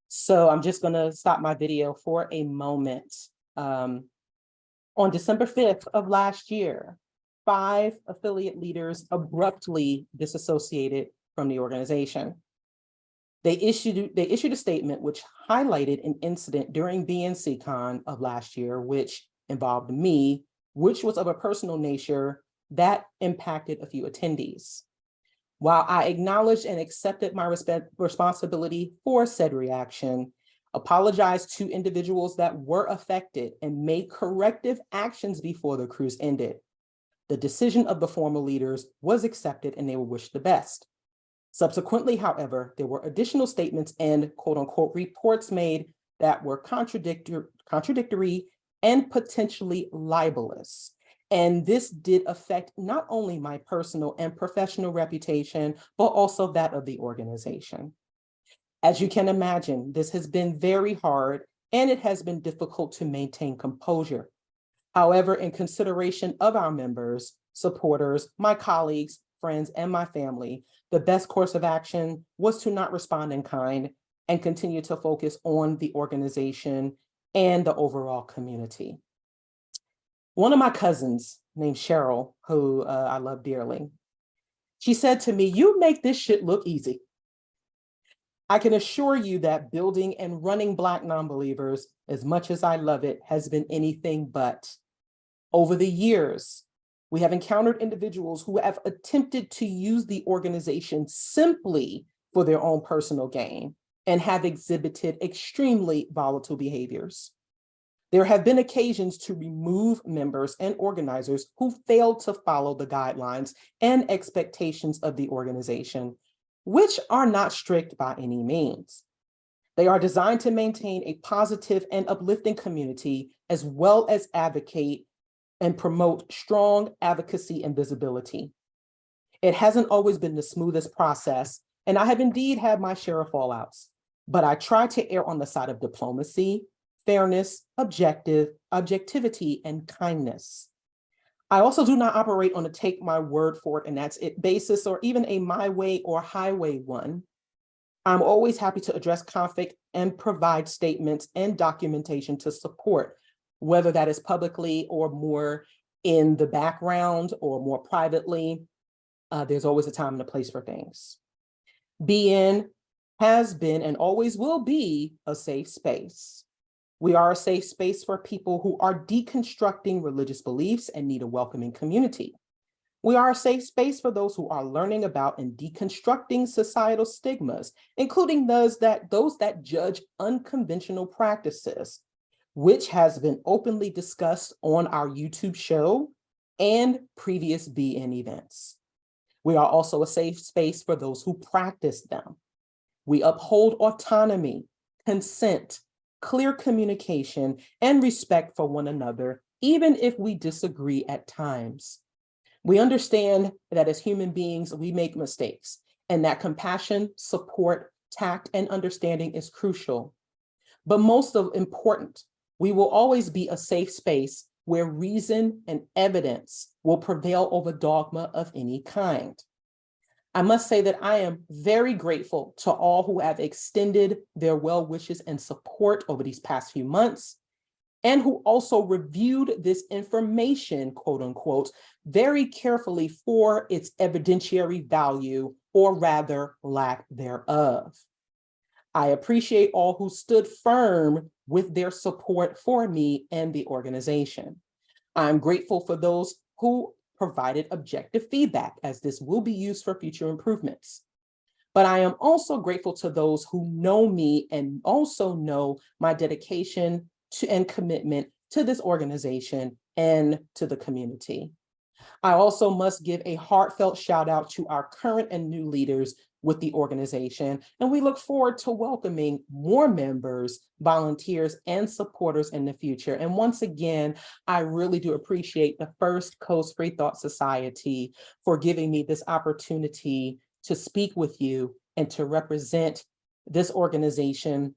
So I'm just going to stop my video for a moment. On December 5th of last year, 5 affiliate leaders abruptly disassociated from the organization. They issued a statement which highlighted an incident during BNCCon of last year, which involved me, which was of a personal nature that impacted a few attendees. While I acknowledged and accepted my responsibility for said reaction, apologized to individuals that were affected, and made corrective actions before the cruise ended, the decision of the former leaders was accepted and they were wished the best. Subsequently, however, there were additional statements and quote unquote reports made that were contradictory and potentially libelous. And this did affect not only my personal and professional reputation, but also that of the organization. As you can imagine, this has been very hard and it has been difficult to maintain composure. However, in consideration of our members, supporters, my colleagues, friends, and my family, the best course of action was to not respond in kind and continue to focus on the organization and the overall community. One of my cousins named Cheryl, who I love dearly, she said to me, "You make this shit look easy." I can assure you that building and running Black Nonbelievers, as much as I love it, has been anything but. Over the years, we have encountered individuals who have attempted to use the organization simply for their own personal gain and have exhibited extremely volatile behaviors. There have been occasions to remove members and organizers who failed to follow the guidelines and expectations of the organization, which are not strict by any means. They are designed to maintain a positive and uplifting community, as well as advocate and promote strong advocacy and visibility. It hasn't always been the smoothest process, and I have indeed had my share of fallouts, but I try to err on the side of diplomacy, fairness, objectivity, and kindness. I also do not operate on a take my word for it and that's it basis, or even a my way or highway one. I'm always happy to address conflict and provide statements and documentation to support, whether that is publicly or more in the background or more privately. There's always a time and a place for things. BN has been and always will be a safe space. We are a safe space for people who are deconstructing religious beliefs and need a welcoming community. We are a safe space for those who are learning about and deconstructing societal stigmas, including those that judge unconventional practices. which has been openly discussed on our YouTube show and previous BN events. We are also a safe space for those who practice them. We uphold autonomy, consent, clear communication, and respect for one another, even if we disagree at times. We understand that as human beings, we make mistakes, and that compassion, support, tact, and understanding is crucial. But most important, we will always be a safe space where reason and evidence will prevail over dogma of any kind. I must say that I am very grateful to all who have extended their well wishes and support over these past few months, and who also reviewed this information, quote unquote, very carefully for its evidentiary value, or rather lack thereof. I appreciate all who stood firm with their support for me and the organization. I'm grateful for those who provided objective feedback, as this will be used for future improvements. But I am also grateful to those who know me and also know my dedication to and commitment to this organization and to the community. I also must give a heartfelt shout out to our current and new leaders with the organization, and we look forward to welcoming more members, volunteers, and supporters in the future. And once again, I really do appreciate the First Coast Free Thought Society for giving me this opportunity to speak with you and to represent this organization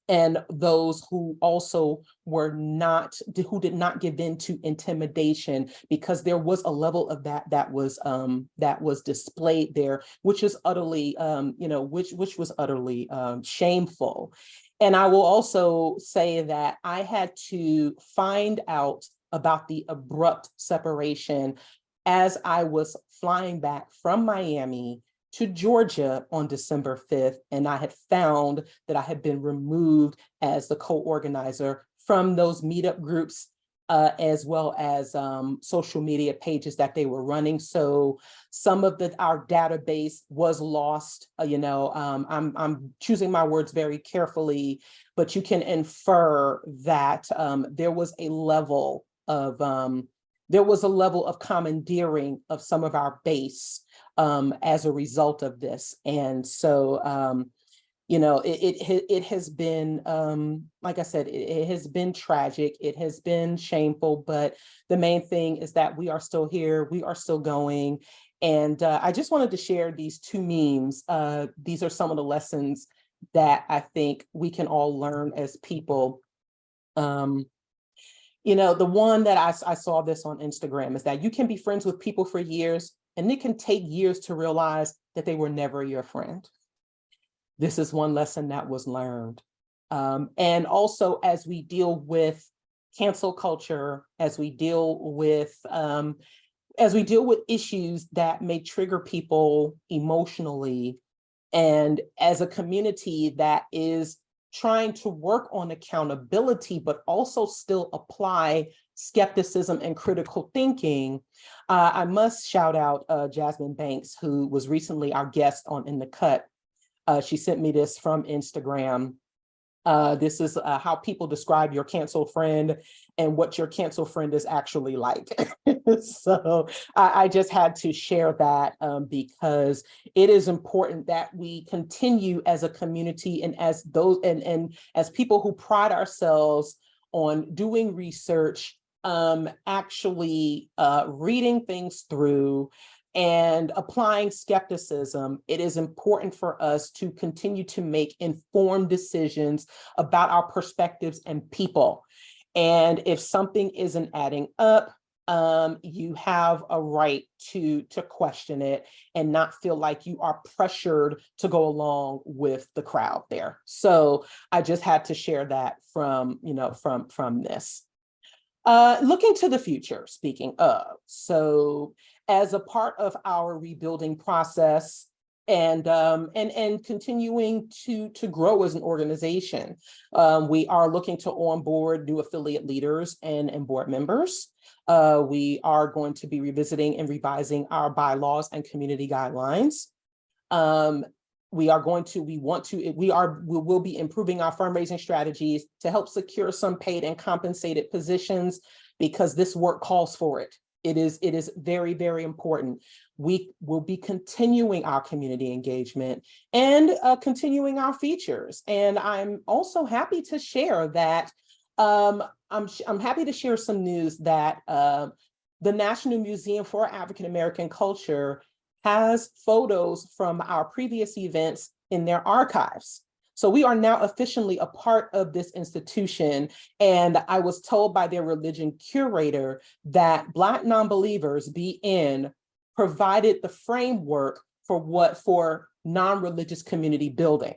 and those who also who did not give in to intimidation, because there was a level of that was displayed there, which is utterly, which was utterly shameful. And I will also say that I had to find out about the abrupt separation as I was flying back from Miami to Georgia on December 5th, and I had found that I had been removed as the co-organizer from those meetup groups, as well as social media pages that they were running. So some of our database was lost. I'm choosing my words very carefully, but you can infer that there was a level of commandeering of some of our base as a result of this. And so, it has been, like I said, it has been tragic. It has been shameful, but the main thing is that we are still here. We are still going. And I just wanted to share these two memes. These are some of the lessons that I think we can all learn as people. The one that I saw this on Instagram is that you can be friends with people for years, and it can take years to realize that they were never your friend. This is one lesson that was learned. And also, as we deal with cancel culture, as we deal with issues that may trigger people emotionally, and as a community that is trying to work on accountability, but also still apply skepticism and critical thinking, I must shout out Jasmine Banks, who was recently our guest on In the Cut. She sent me this from Instagram. This is how people describe your cancel friend and what your cancel friend is actually like. So I just had to share that because it is important that we continue as a community and as those and as people who pride ourselves on doing research, actually reading things through and applying skepticism. It is important for us to continue to make informed decisions about our perspectives and people. And if something isn't adding up, you have a right to question it and not feel like you are pressured to go along with the crowd there. So I just had to share that from this. Looking to the future, speaking of, so as a part of our rebuilding process and continuing to grow as an organization, we are looking to onboard new affiliate leaders and board members. We are going to be revisiting and revising our bylaws and community guidelines. we will be improving our fundraising strategies to help secure some paid and compensated positions because this work calls for it. It is very, very important. We will be continuing our community engagement and continuing our features. And I'm also happy to share that I'm happy to share some news that the National Museum for African American Culture has photos from our previous events in their archives. So we are now officially a part of this institution. And I was told by their religion curator that Black Nonbelievers, BN, provided the framework for non-religious community building,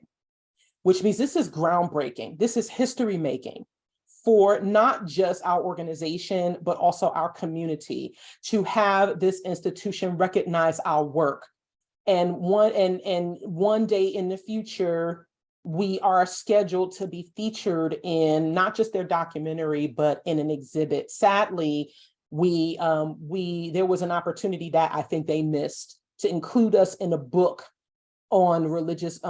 which means this is groundbreaking. This is history making for not just our organization, but also our community, to have this institution recognize our work. And one day in the future, we are scheduled to be featured in not just their documentary, but in an exhibit. Sadly, there was an opportunity that I think they missed to include us in a book on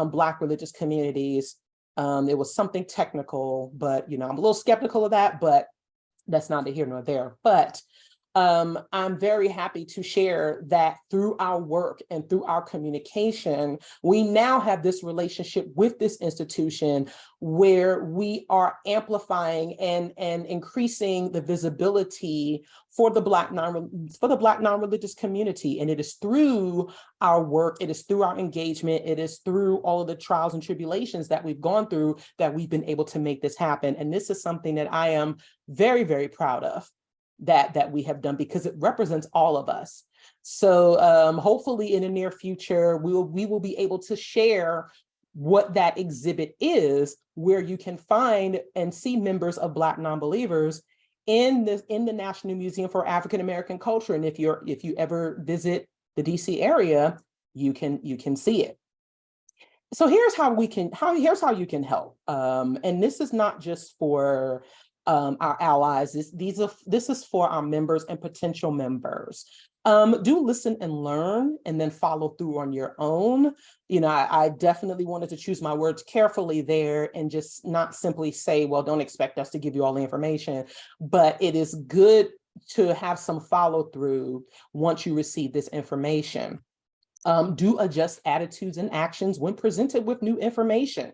Black religious communities. It was something technical, but I'm a little skeptical of that, but that's neither here nor there. But I'm very happy to share that through our work and through our communication, we now have this relationship with this institution where we are amplifying and increasing the visibility for the Black non-religious community. And it is through our work, it is through our engagement, it is through all of the trials and tribulations that we've gone through that we've been able to make this happen. And this is something that I am very, very proud of. That we have done, because it represents all of us. So hopefully in the near future, we will be able to share what that exhibit is, where you can find and see members of Black Nonbelievers in the National Museum for African American Culture. And if you ever visit the DC area, you can see it. So here's how you can help. And this is not just for our allies. This is for our members and potential members. Do listen and learn, and then follow through on your own. I definitely wanted to choose my words carefully there and just not simply say, well, don't expect us to give you all the information, but it is good to have some follow through once you receive this information. Do adjust attitudes and actions when presented with new information,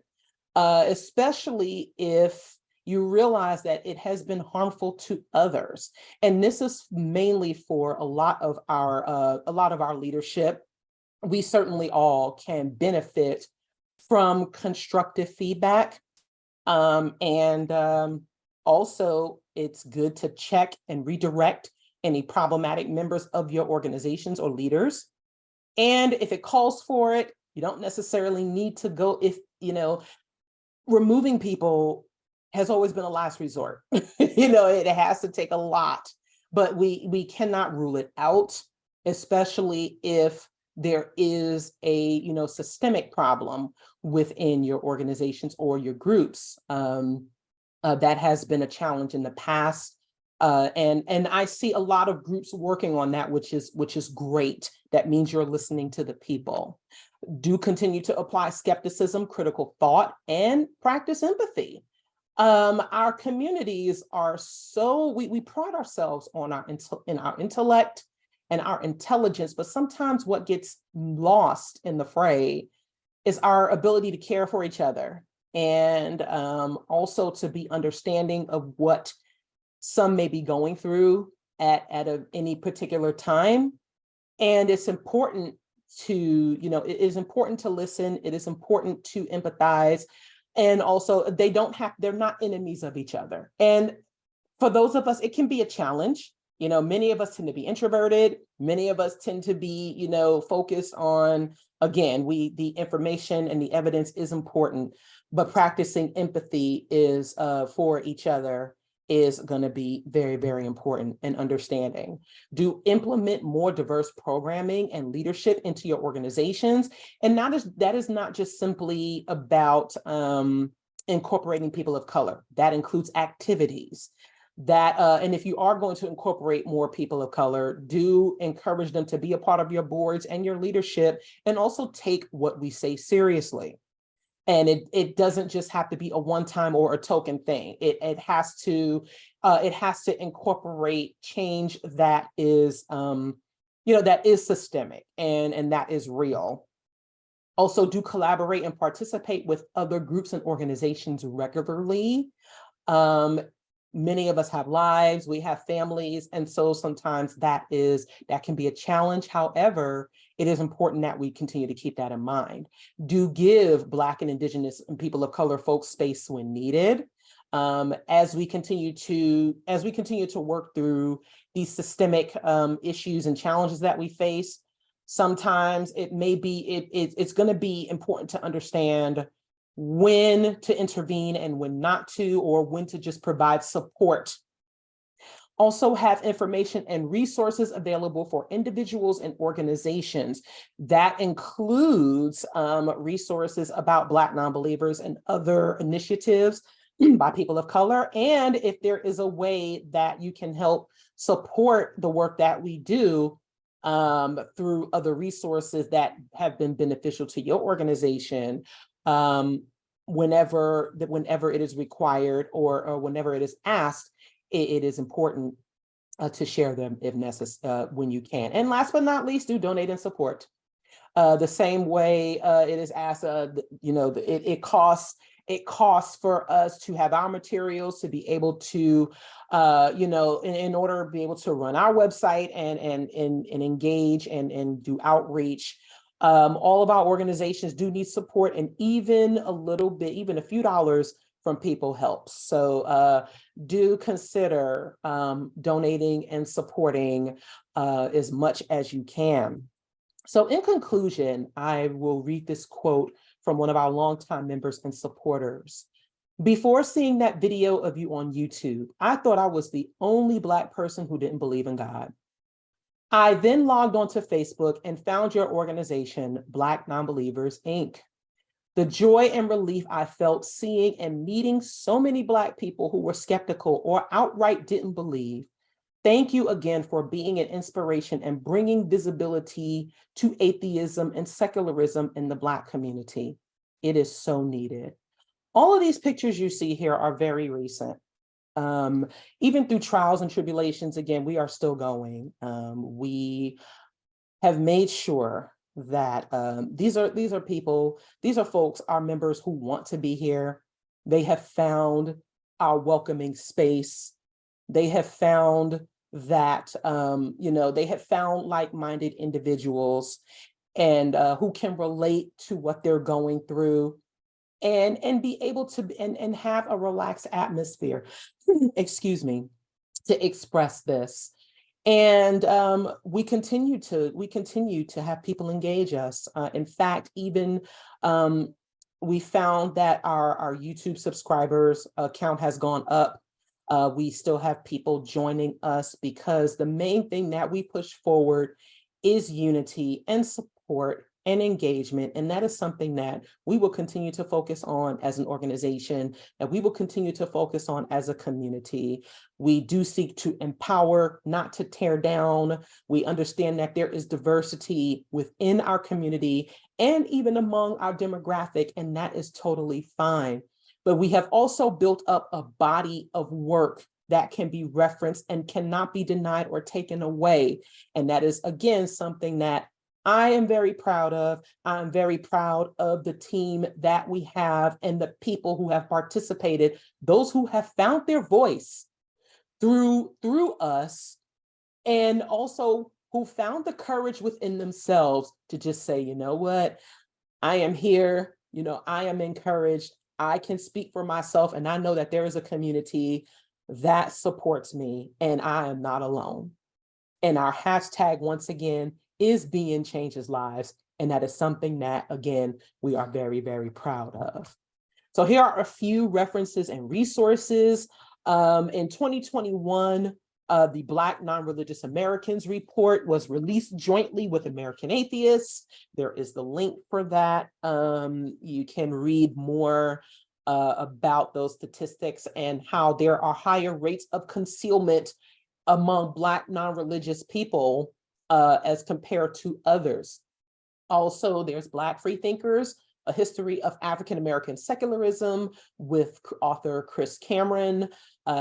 especially if you realize that it has been harmful to others. And this is mainly for a lot of our leadership. We certainly all can benefit from constructive feedback. Also, it's good to check and redirect any problematic members of your organizations or leaders. And if it calls for it, you don't necessarily need to go, removing people has always been a last resort. It has to take a lot, but we cannot rule it out, especially if there is a systemic problem within your organizations or your groups. That has been a challenge in the past. And I see a lot of groups working on that, which is great. That means you're listening to the people. Do continue to apply skepticism, critical thought, and practice empathy. Our communities are we pride ourselves on our intellect and our intelligence, but sometimes what gets lost in the fray is our ability to care for each other, and also to be understanding of what some may be going through at any particular time. And it's important to, it is important to listen. It is important to empathize. And also they're not enemies of each other. And for those of us, it can be a challenge. Many of us tend to be introverted. Many of us tend to be, focused on, again, the information and the evidence is important, but practicing empathy is for each other is going to be very, very important, and understanding. Do implement more diverse programming and leadership into your organizations. And that is not just simply about incorporating people of color. That includes activities that, and if you are going to incorporate more people of color, do encourage them to be a part of your boards and your leadership, and also take what we say seriously. And it doesn't just have to be a one-time or a token thing. It has to incorporate change that is, that is systemic and that is real. Also, do collaborate and participate with other groups and organizations regularly. Many of us have lives, we have families, and so sometimes that can be a challenge. However, it is important that we continue to keep that in mind. Do give Black and Indigenous and people of color folks space when needed. As we continue to work through these systemic issues and challenges that we face, sometimes it's going to be important to understand when to intervene and when not to, or when to just provide support. Also have information and resources available for individuals and organizations. That includes resources about Black Nonbelievers and other initiatives by people of color. And if there is a way that you can help support the work that we do through other resources that have been beneficial to your organization, whenever it is required or whenever it is asked, it is important to share them if necessary when you can. And last but not least, do donate and support. The same way it is asked, it costs for us to have our materials to be able to, in order to be able to run our website and engage and do outreach. All of our organizations do need support, and even a little bit, even a few dollars from people helps. So do consider donating and supporting as much as you can. So in conclusion, I will read this quote from one of our longtime members and supporters. Before seeing that video of you on YouTube, I thought I was the only Black person who didn't believe in God. I then logged onto Facebook and found your organization, Black Nonbelievers, Inc. The joy and relief I felt seeing and meeting so many Black people who were skeptical or outright didn't believe. Thank you again for being an inspiration and bringing visibility to atheism and secularism in the Black community. It is so needed. All of these pictures you see here are very recent. Even through trials and tribulations, again, we are still going. We have made sure that these are folks, our members who want to be here. They have found our welcoming space. They have found that, they have found like-minded individuals and who can relate to what they're going through and be able to and have a relaxed atmosphere, excuse me, to express this. And we continue to have people engage us. In fact, even we found that our YouTube subscribers count has gone up. We still have people joining us because the main thing that we push forward is unity and support and engagement. And that is something that we will continue to focus on as an organization, that we will continue to focus on as a community. We do seek to empower, not to tear down. We understand that there is diversity within our community and even among our demographic, and that is totally fine. But we have also built up a body of work that can be referenced and cannot be denied or taken away. And that is, again, something that I am very proud of. I'm very proud of the team that we have and the people who have participated, those who have found their voice through us, and also who found the courage within themselves to just say, you know what, I am here, I am encouraged, I can speak for myself, and I know that there is a community that supports me and I am not alone. And our hashtag, once again, is Being Changes Lives. And that is something that, again, we are very, very proud of. So here are a few references and resources. In 2021, the Black Nonreligious Americans report was released jointly with American Atheists. There is the link for that. You can read more about those statistics and how there are higher rates of concealment among Black non-religious people as compared to others. Also, there's Black Freethinkers, A History of African-American Secularism with author Chris Cameron.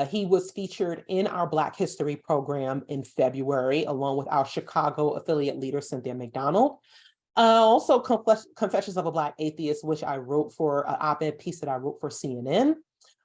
He was featured in our Black History program in February, along with our Chicago affiliate leader, Cynthia McDonald. Also, Confessions of a Black Atheist, which I wrote for an op-ed piece that I wrote for CNN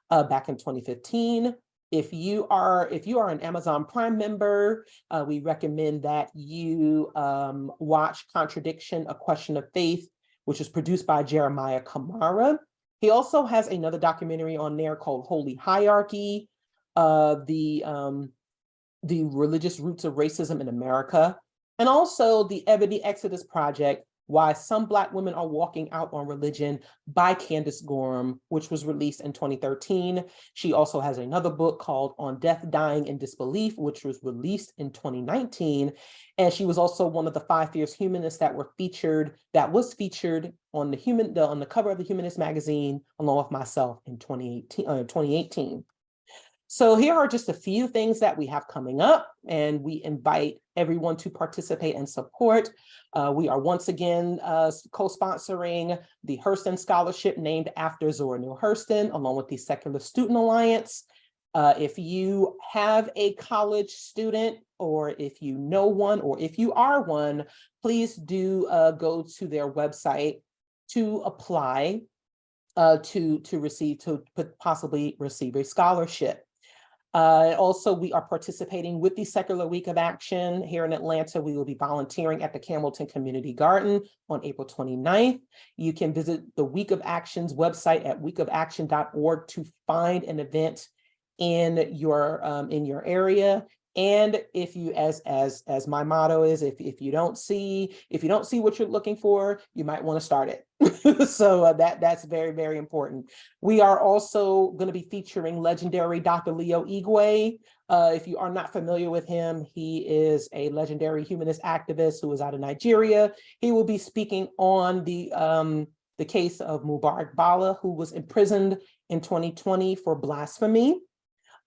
back in 2015. If you are an Amazon Prime member, we recommend that you watch Contradiction, A Question of Faith, which was produced by Jeremiah Kamara. He also has another documentary on there called Holy Hierarchy, the religious roots of racism in America, and also the Ebony Exodus Project, Why Some Black Women Are Walking Out on Religion by Candace Gorham, which was released in 2013. She also has another book called On Death, Dying, and Disbelief, which was released in 2019. And she was also one of the 5 fierce humanists that was featured on the cover of the Humanist magazine, along with myself in 2018. So here are just a few things that we have coming up, and we invite everyone to participate and support. We are once again co-sponsoring the Hurston Scholarship named after Zora Neale Hurston, along with the Secular Student Alliance. If you have a college student, or if you know one, or if you are one, please do go to their website to apply to possibly receive a scholarship. Also, we are participating with the Secular Week of Action here in Atlanta. We will be volunteering at the Campbellton Community Garden on April 29th. You can visit the Week of Action's website at weekofaction.org to find an event in your area. And if you, as my motto is, if you don't see what you're looking for, you might want to start it. So that's very, very important. We are also going to be featuring legendary Dr. Leo Igwe. If you are not familiar with him, he is a legendary humanist activist who is out of Nigeria. He will be speaking on the case of Mubarak Bala, who was imprisoned in 2020 for blasphemy.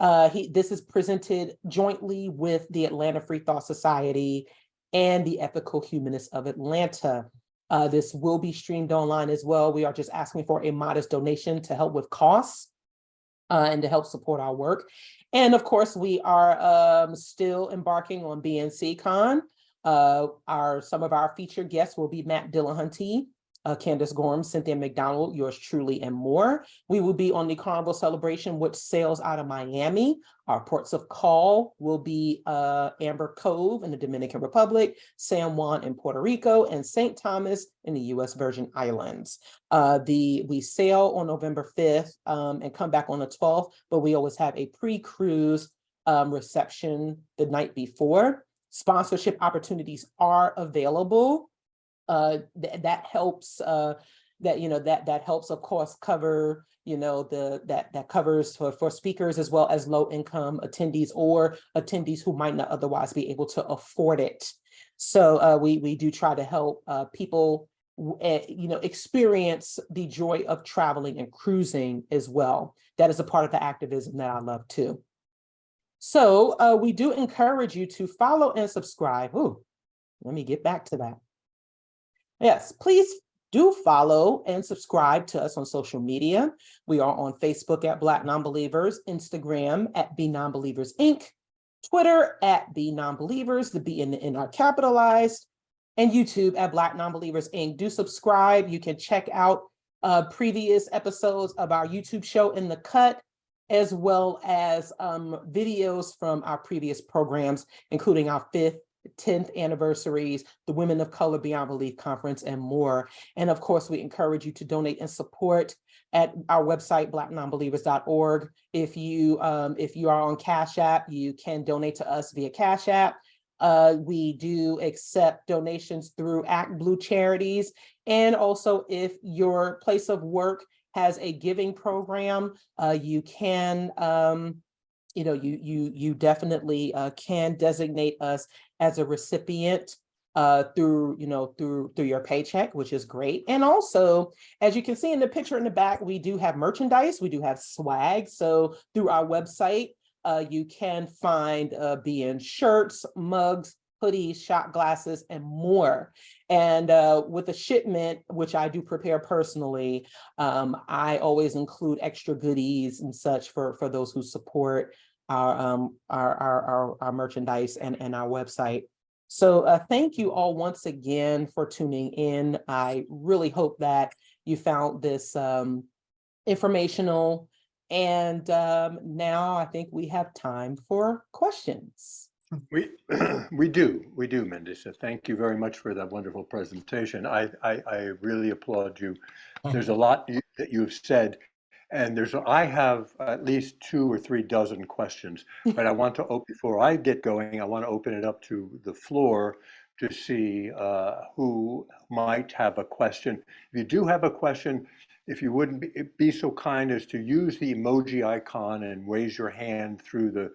This is presented jointly with the Atlanta Free Thought Society and the Ethical Humanists of Atlanta. This will be streamed online as well. We are just asking for a modest donation to help with costs and to help support our work. And of course, we are still embarking on BNCCon. Some of our featured guests will be Matt Dillahunty, Candace Gorham, Cynthia McDonald, yours truly, and more. We will be on the Carnival Celebration, which sails out of Miami. Our ports of call will be Amber Cove in the Dominican Republic, San Juan in Puerto Rico, and St. Thomas in the U.S. Virgin Islands. We sail on November 5th and come back on the 12th, but we always have a pre-cruise reception the night before. Sponsorship opportunities are available. That helps that helps, of course, cover that covers for speakers as well as low income attendees or attendees who might not otherwise be able to afford it. So we do try to help people experience the joy of traveling and cruising as well. That is a part of the activism that I love too. So we do encourage you to follow and subscribe. Ooh, let me get back to that. Yes, please do follow and subscribe to us on social media. We are on Facebook at Black Nonbelievers, Instagram at Be Nonbelievers Inc., Twitter at Be Nonbelievers, the B and the N are capitalized, and YouTube at Black Nonbelievers Inc. Do subscribe. You can check out previous episodes of our YouTube show In the Cut, as well as videos from our previous programs, including our 5th, 10th anniversaries, the Women of Color Beyond Belief Conference, and more. And of course, we encourage you to donate and support at our website, blacknonbelievers.org. If you are on Cash App, you can donate to us via Cash App. We do accept donations through Act Blue Charities. And also, if your place of work has a giving program, you can you definitely can designate us as a recipient through, through your paycheck, which is great. And also, as you can see in the picture in the back, we do have merchandise, we do have swag. So through our website, you can find being shirts, mugs, hoodies, shot glasses, and more. And with the shipment, which I do prepare personally, I always include extra goodies and such for those who support our merchandise and our website. So thank you all once again for tuning in. I really hope that you found this informational. And now I think we have time for questions. We do, Mandisa. Thank you very much for that wonderful presentation. I really applaud you. There's a lot that you've said, and I have at least 2 or 3 dozen questions, but I want to before I get going, I want to open it up to the floor to see who might have a question. If you do have a question, if you wouldn't be so kind as to use the emoji icon and raise your hand through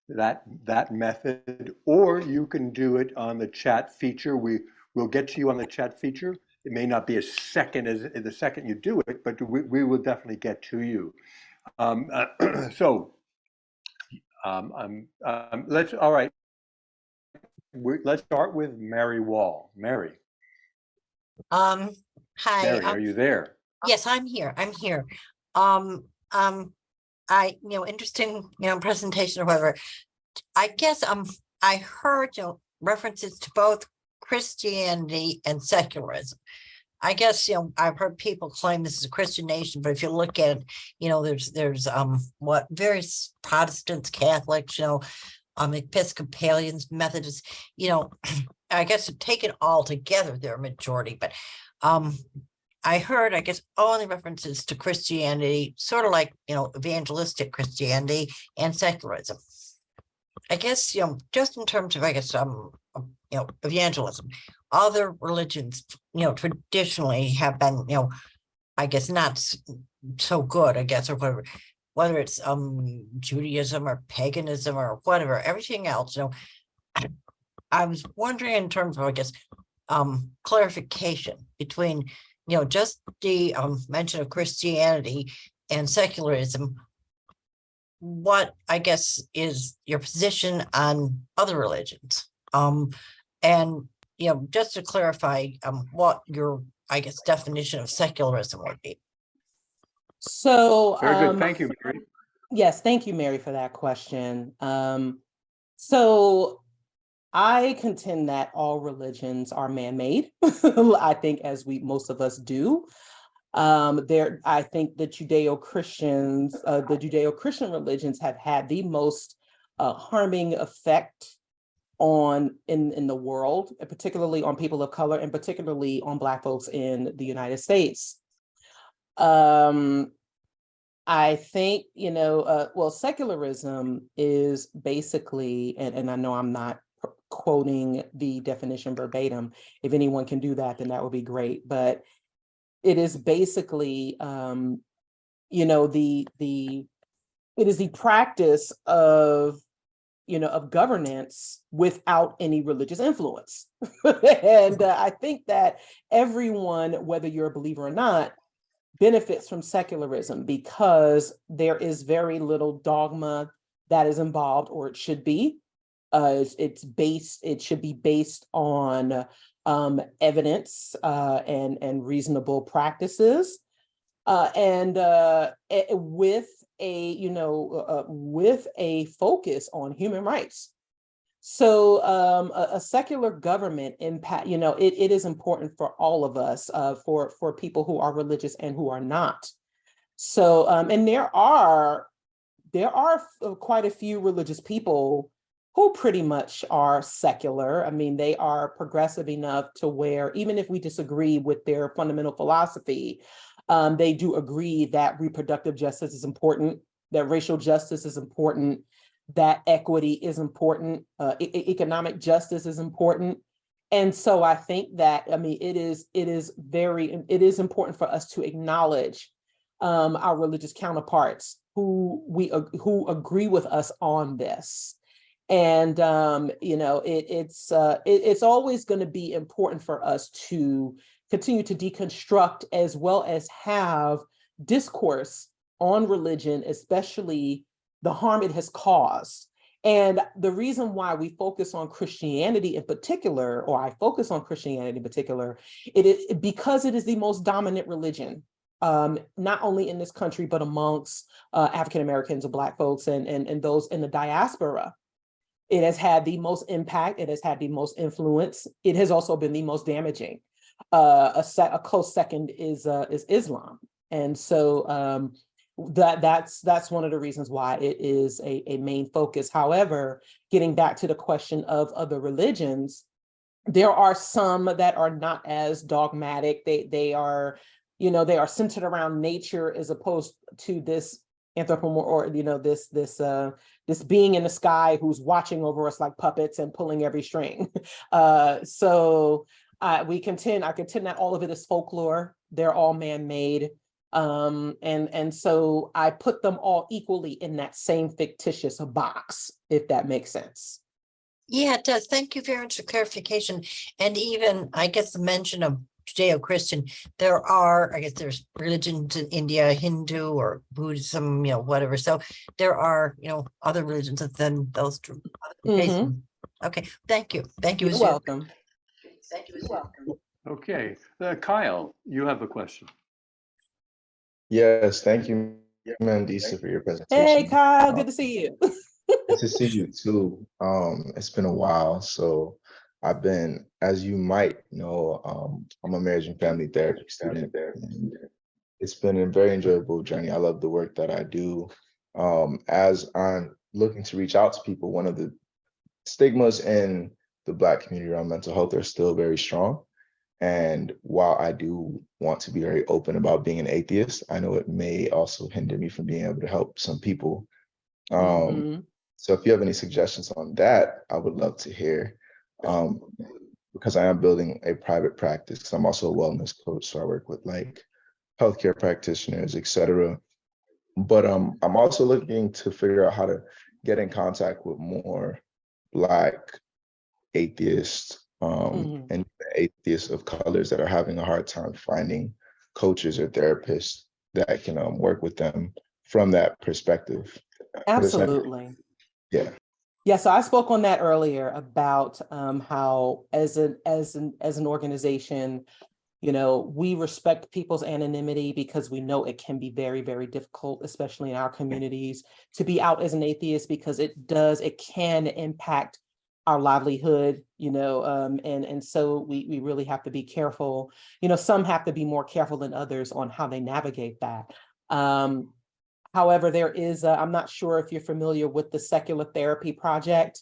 that method, or you can do it on the chat feature. We'll get to you on the chat feature. It may not be as the second you do it, but we will definitely get to you. All right. Let's start with Mary Wall. Mary. Hi. Mary, are you there? Yes, I'm here. Interesting, presentation or whatever. I guess I heard references to both Christianity and secularism. I guess I've heard people claim this is a Christian nation, but if you look at it, there's various Protestants, Catholics, Episcopalians, Methodists, I guess taken all together, they're a majority, but I heard, I guess, only references to Christianity, sort of like, evangelistic Christianity and secularism. I guess, just in terms of, I guess, evangelism, other religions, traditionally have been, I guess, not so good, I guess, or whatever, whether it's Judaism or paganism or whatever, everything else, I was wondering in terms of, I guess, clarification between, just the mention of Christianity and secularism. What, I guess, is your position on other religions? And, just to clarify what your, I guess, definition of secularism would be. So, very good. Thank you, Mary. Yes, thank you, Mary, for that question. So I contend that all religions are man-made. I think, as most of us do. I think the Judeo-Christian religions have had the most harming effect in the world, particularly on people of color, and particularly on Black folks in the United States. I think, secularism is basically, and I know I'm not quoting the definition verbatim. If anyone can do that, then that would be great. But it is basically, it is the practice of governance without any religious influence. And I think that everyone, whether you're a believer or not, benefits from secularism because there is very little dogma that is involved, or it should be. It should be based on evidence and reasonable practices, and with a focus on human rights. So a secular government impact, it is important for all of us, for people who are religious and who are not. So and there are quite a few religious people who pretty much are secular. I mean, they are progressive enough to where even if we disagree with their fundamental philosophy, they do agree that reproductive justice is important, that racial justice is important, that equity is important, economic justice is important. And so I think that, it is important for us to acknowledge our religious counterparts who agree with us on this. And it's always going to be important for us to continue to deconstruct as well as have discourse on religion, especially the harm it has caused. And the reason why we focus on Christianity in particular, or I focus on Christianity in particular, it is because it is the most dominant religion, not only in this country, but amongst African Americans or Black folks and those in the diaspora. It has had the most impact. It has had the most influence. It has also been the most damaging. A close second is Islam, and so that's one of the reasons why it is a main focus. However, getting back to the question of other religions, there are some that are not as dogmatic. They are centered around nature as opposed to this anthropomorph, or this being in the sky who's watching over us like puppets and pulling every string. I contend that all of it is folklore. They're all man-made. And so I put them all equally in that same fictitious box, if that makes sense. Yeah, it does. Thank you very much for clarification. And even, I guess, the mention of Judeo-Christian, there's religions in India, Hindu or Buddhism, whatever. So there are, other religions than those two. Mm-hmm. Okay, thank you. Thank you. You're welcome. Thank you. Welcome. Okay, Kyle, you have a question. Yes, thank you, Mandisa, for your presentation. Hey, Kyle, good to see you. Good to see you too. It's been a while. So I've been, as you might know, I'm a marriage and family therapy student. And it's been a very enjoyable journey. I love the work that I do. As I'm looking to reach out to people, one of the stigmas in the Black community around mental health are still very strong. And while I do want to be very open about being an atheist, I know it may also hinder me from being able to help some people. So if you have any suggestions on that, I would love to hear, because I am building a private practice, because I'm also a wellness coach. So I work with like healthcare practitioners, et cetera. But I'm also looking to figure out how to get in contact with more Black atheists and atheists of colors that are having a hard time finding coaches or therapists that can work with them from that perspective. Absolutely. Yeah. Yeah, so I spoke on that earlier about how as an organization, we respect people's anonymity because we know it can be very, very difficult, especially in our communities, to be out as an atheist, because it can impact our livelihood, and so we really have to be careful. Some have to be more careful than others on how they navigate that. However, there is, I'm not sure if you're familiar with the Secular Therapy Project.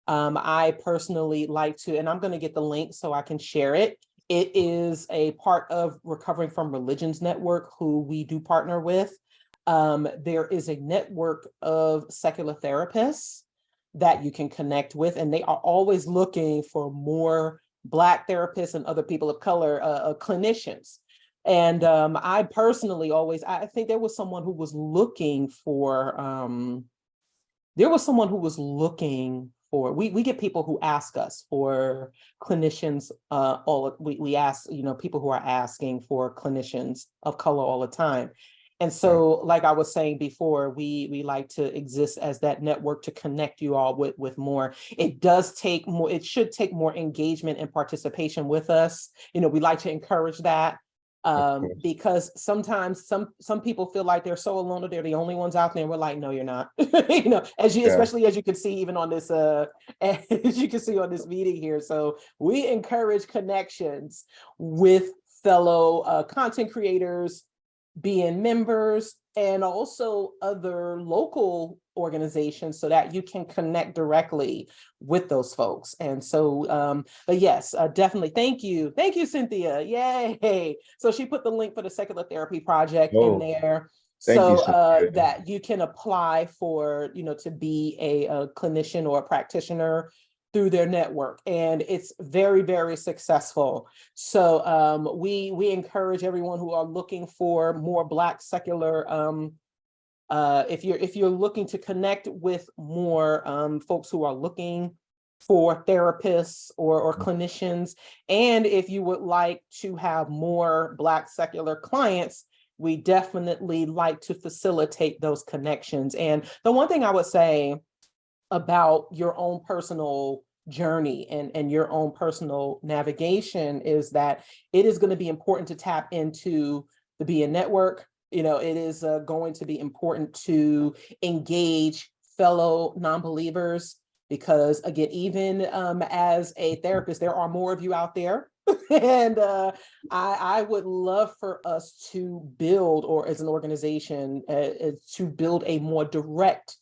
I personally like to, and I'm going to get the link so I can share it. It is a part of Recovering from Religions Network, who we do partner with. There is a network of secular therapists that you can connect with, and they are always looking for more Black therapists and other people of color, clinicians. And I personally I think there was someone who was looking for, we get people who ask us for clinicians, we ask, people who are asking for clinicians of color all the time. And so, like I was saying before, we like to exist as that network to connect you all with more. It should take more engagement and participation with us. We like to encourage that. Because sometimes some people feel like they're so alone that they're the only ones out there, and we're like, no, you're not. Especially as you can see even on this as you can see on this meeting here. So we encourage connections with fellow content creators, being members, and also other local organizations, so that you can connect directly with those folks. And so, but yes, definitely. Thank you, Cynthia. Yay! So she put the link for the Secular Therapy Project in there, so that you can apply for, to be a clinician or a practitioner through their network, and it's very, very successful. So we encourage everyone who are looking for more Black secular if you're looking to connect with more folks who are looking for therapists or clinicians, and if you would like to have more Black secular clients, we definitely like to facilitate those connections. And the one thing I would say about your own personal journey and your own personal navigation is that it is going to be important to tap into the BN network. You know, it is going to be important to engage fellow non-believers, because again, even as a therapist, there are more of you out there. And I would love for us to build, or as an organization, to build a more direct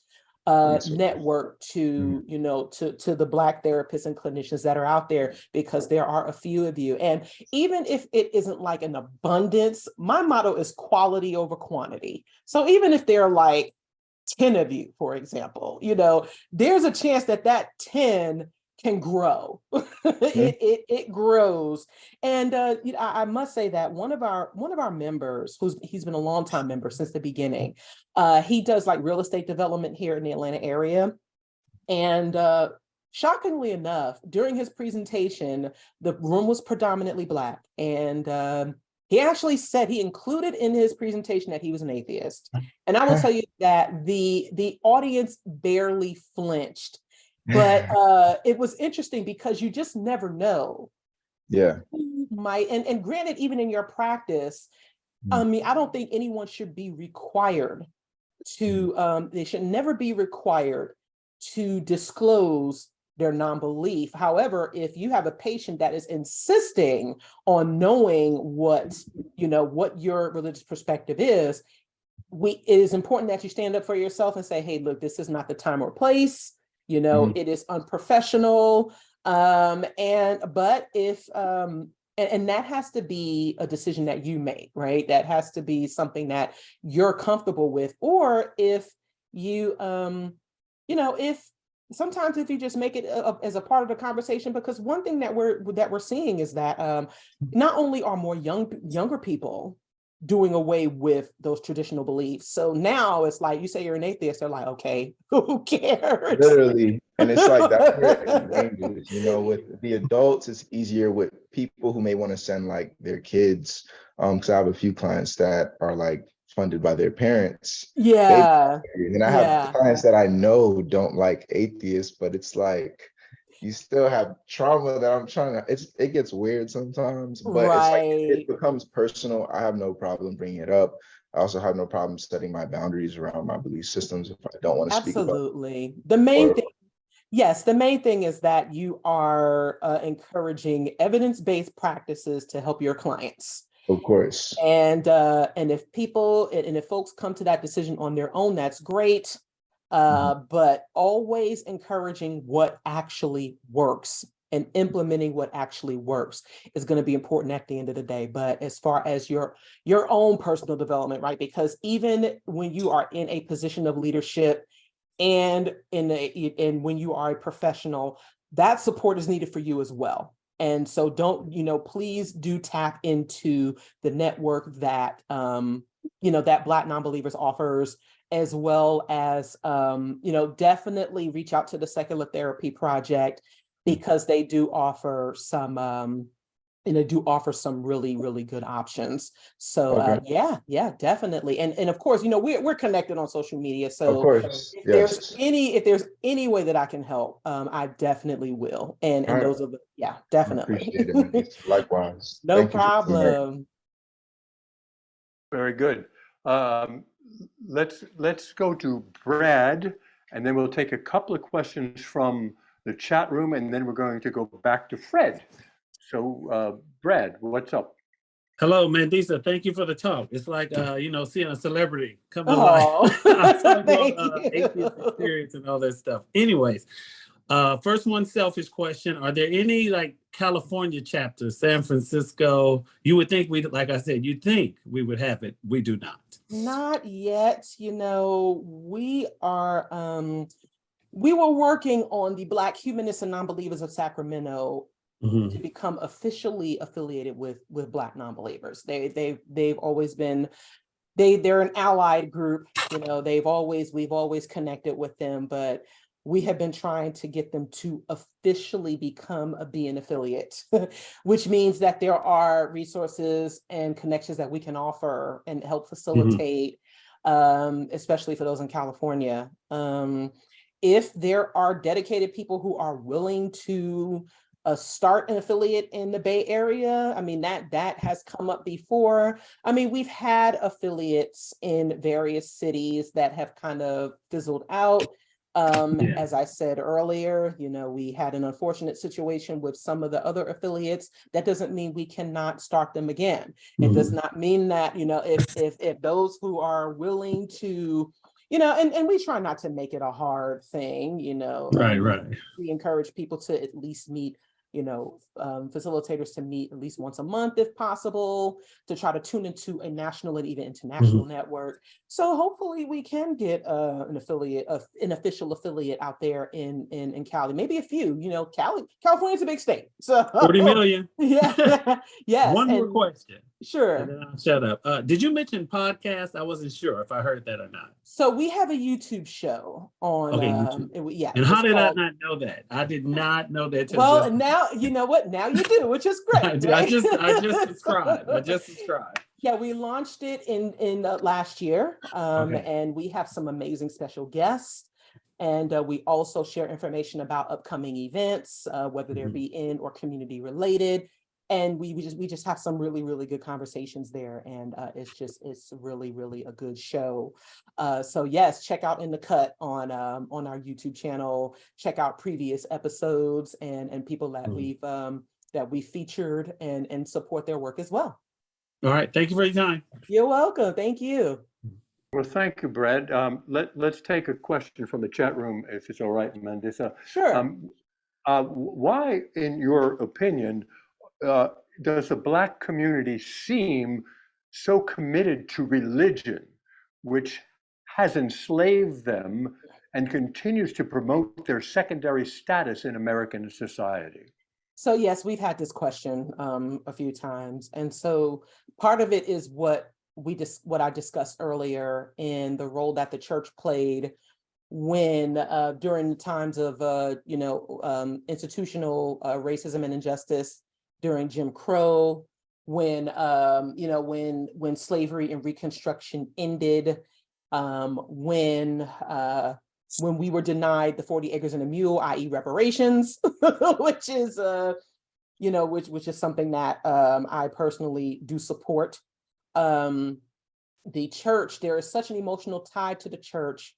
network to, you know, to the Black therapists and clinicians that are out there, because there are a few of you. And even if it isn't like an abundance, my motto is quality over quantity. So even if there are like 10 of you, for example, you know, there's a chance that that 10 can grow. It grows. And you know, I must say that one of our members, he's been a longtime member since the beginning, he does like real estate development here in the Atlanta area. And shockingly enough, during his presentation, the room was predominantly Black. And he actually said, he included in his presentation that he was an atheist. And I will tell you that the audience barely flinched. But it was interesting because you just never know. Yeah. Who might, and granted, even in your practice, I mean, I don't think anyone should be required to, they should never be required to disclose their non-belief. However, if you have a patient that is insisting on knowing what, you know, what your religious perspective is, it is important that you stand up for yourself and say, hey, look, this is not the time or place. You know, it is unprofessional. But if, and that has to be a decision that you make, right? That has to be something that you're comfortable with. Or if you, you know, if sometimes if you just make it as a part of the conversation, because one thing that we're seeing is that not only are more younger people doing away with those traditional beliefs. So now it's like, you say you're an atheist, they're like, okay, who cares? Literally. And it's like that, you know, with the adults, it's easier. With people who may want to send like their kids, because I have a few clients that are like funded by their parents. Yeah. And I have clients that I know don't like atheists, but it's like, you still have trauma that I'm trying to, it gets weird sometimes, but it's like, it becomes personal. I have no problem bringing it up. I also have no problem setting my boundaries around my belief systems if I don't want to speak about it. Absolutely. The main thing, yes, the main thing is that you are encouraging evidence-based practices to help your clients. Of course. And if people, and if folks come to that decision on their own, that's great. But always encouraging what actually works and implementing what actually works is going to be important at the end of the day. But as far as your own personal development, right? Because even when you are in a position of leadership and when you are a professional, that support is needed for you as well. And so don't, you know, please do tap into the network that, you know, that Black Nonbelievers offers, as well as, you know, definitely reach out to the Secular Therapy Project, because they do offer some, and they do offer some really, really good options. So yeah, definitely. And of course, you know, we're connected on social media. So of course, if there's any way that I can help, I definitely will. And those are definitely. Appreciate it. Likewise. No problem. Very good. Let's go to Brad, and then we'll take a couple of questions from the chat room, and then we're going to go back to Fred. So Brad, what's up? Hello, Mandisa. Thank you for the talk. It's like, you know, seeing a celebrity come to life. I'm talking about atheist experience and all that stuff. Anyways, first one, selfish question. Are there any like California chapters, San Francisco? You would think like I said, you'd think we would have it. We do not. Not yet. You know, we were working on the Black Humanists and Nonbelievers of Sacramento to become officially affiliated with Black Nonbelievers. They've always been they're an allied group. You know, we've always connected with them, but we have been trying to get them to officially be an affiliate, which means that there are resources and connections that we can offer and help facilitate, especially for those in California. If there are dedicated people who are willing to start an affiliate in the Bay Area, I mean, that has come up before. I mean, we've had affiliates in various cities that have kind of fizzled out. As I said earlier, you know, we had an unfortunate situation with some of the other affiliates. That doesn't mean we cannot start them again. It does not mean that, you know, if those who are willing to, you know, and we try not to make it a hard thing, you know. Right. We encourage people to at least meet, you know, facilitators to meet at least once a month if possible, to try to tune into a national and even international network. So hopefully we can get an official affiliate out there in Cali, maybe a few. You know, California's a big state, so 40 million. Yeah. Yes. One more question. Sure. And then I'll shut up. Did you mention podcast? I wasn't sure if I heard that or not. So we have a YouTube show on. Okay, YouTube. Yeah. And how did I not know that? I did not know that. Well, now you know what. Now you do, which is great. I just subscribed. Yeah, we launched it in last year, and we have some amazing special guests. And we also share information about upcoming events, whether they be in or community related. And we just have some really, really good conversations there. And it's really a good show. So yes, check out In the Cut on our YouTube channel. Check out previous episodes and people that we've featured and support their work as well. All right. Thank you for your time. You're welcome. Thank you. Well, thank you, Brad. Let's take a question from the chat room, if it's all right, Mandisa. Sure. Why, in your opinion, does the Black community seem so committed to religion, which has enslaved them and continues to promote their secondary status in American society? So yes, we've had this question a few times. And so part of it is what I discussed earlier in the role that the church played when during the times of institutional racism and injustice during Jim Crow, when slavery and Reconstruction ended, when we were denied the 40 acres and a mule, i.e. reparations, which is which is something that I personally do support. The church, there is such an emotional tie to the church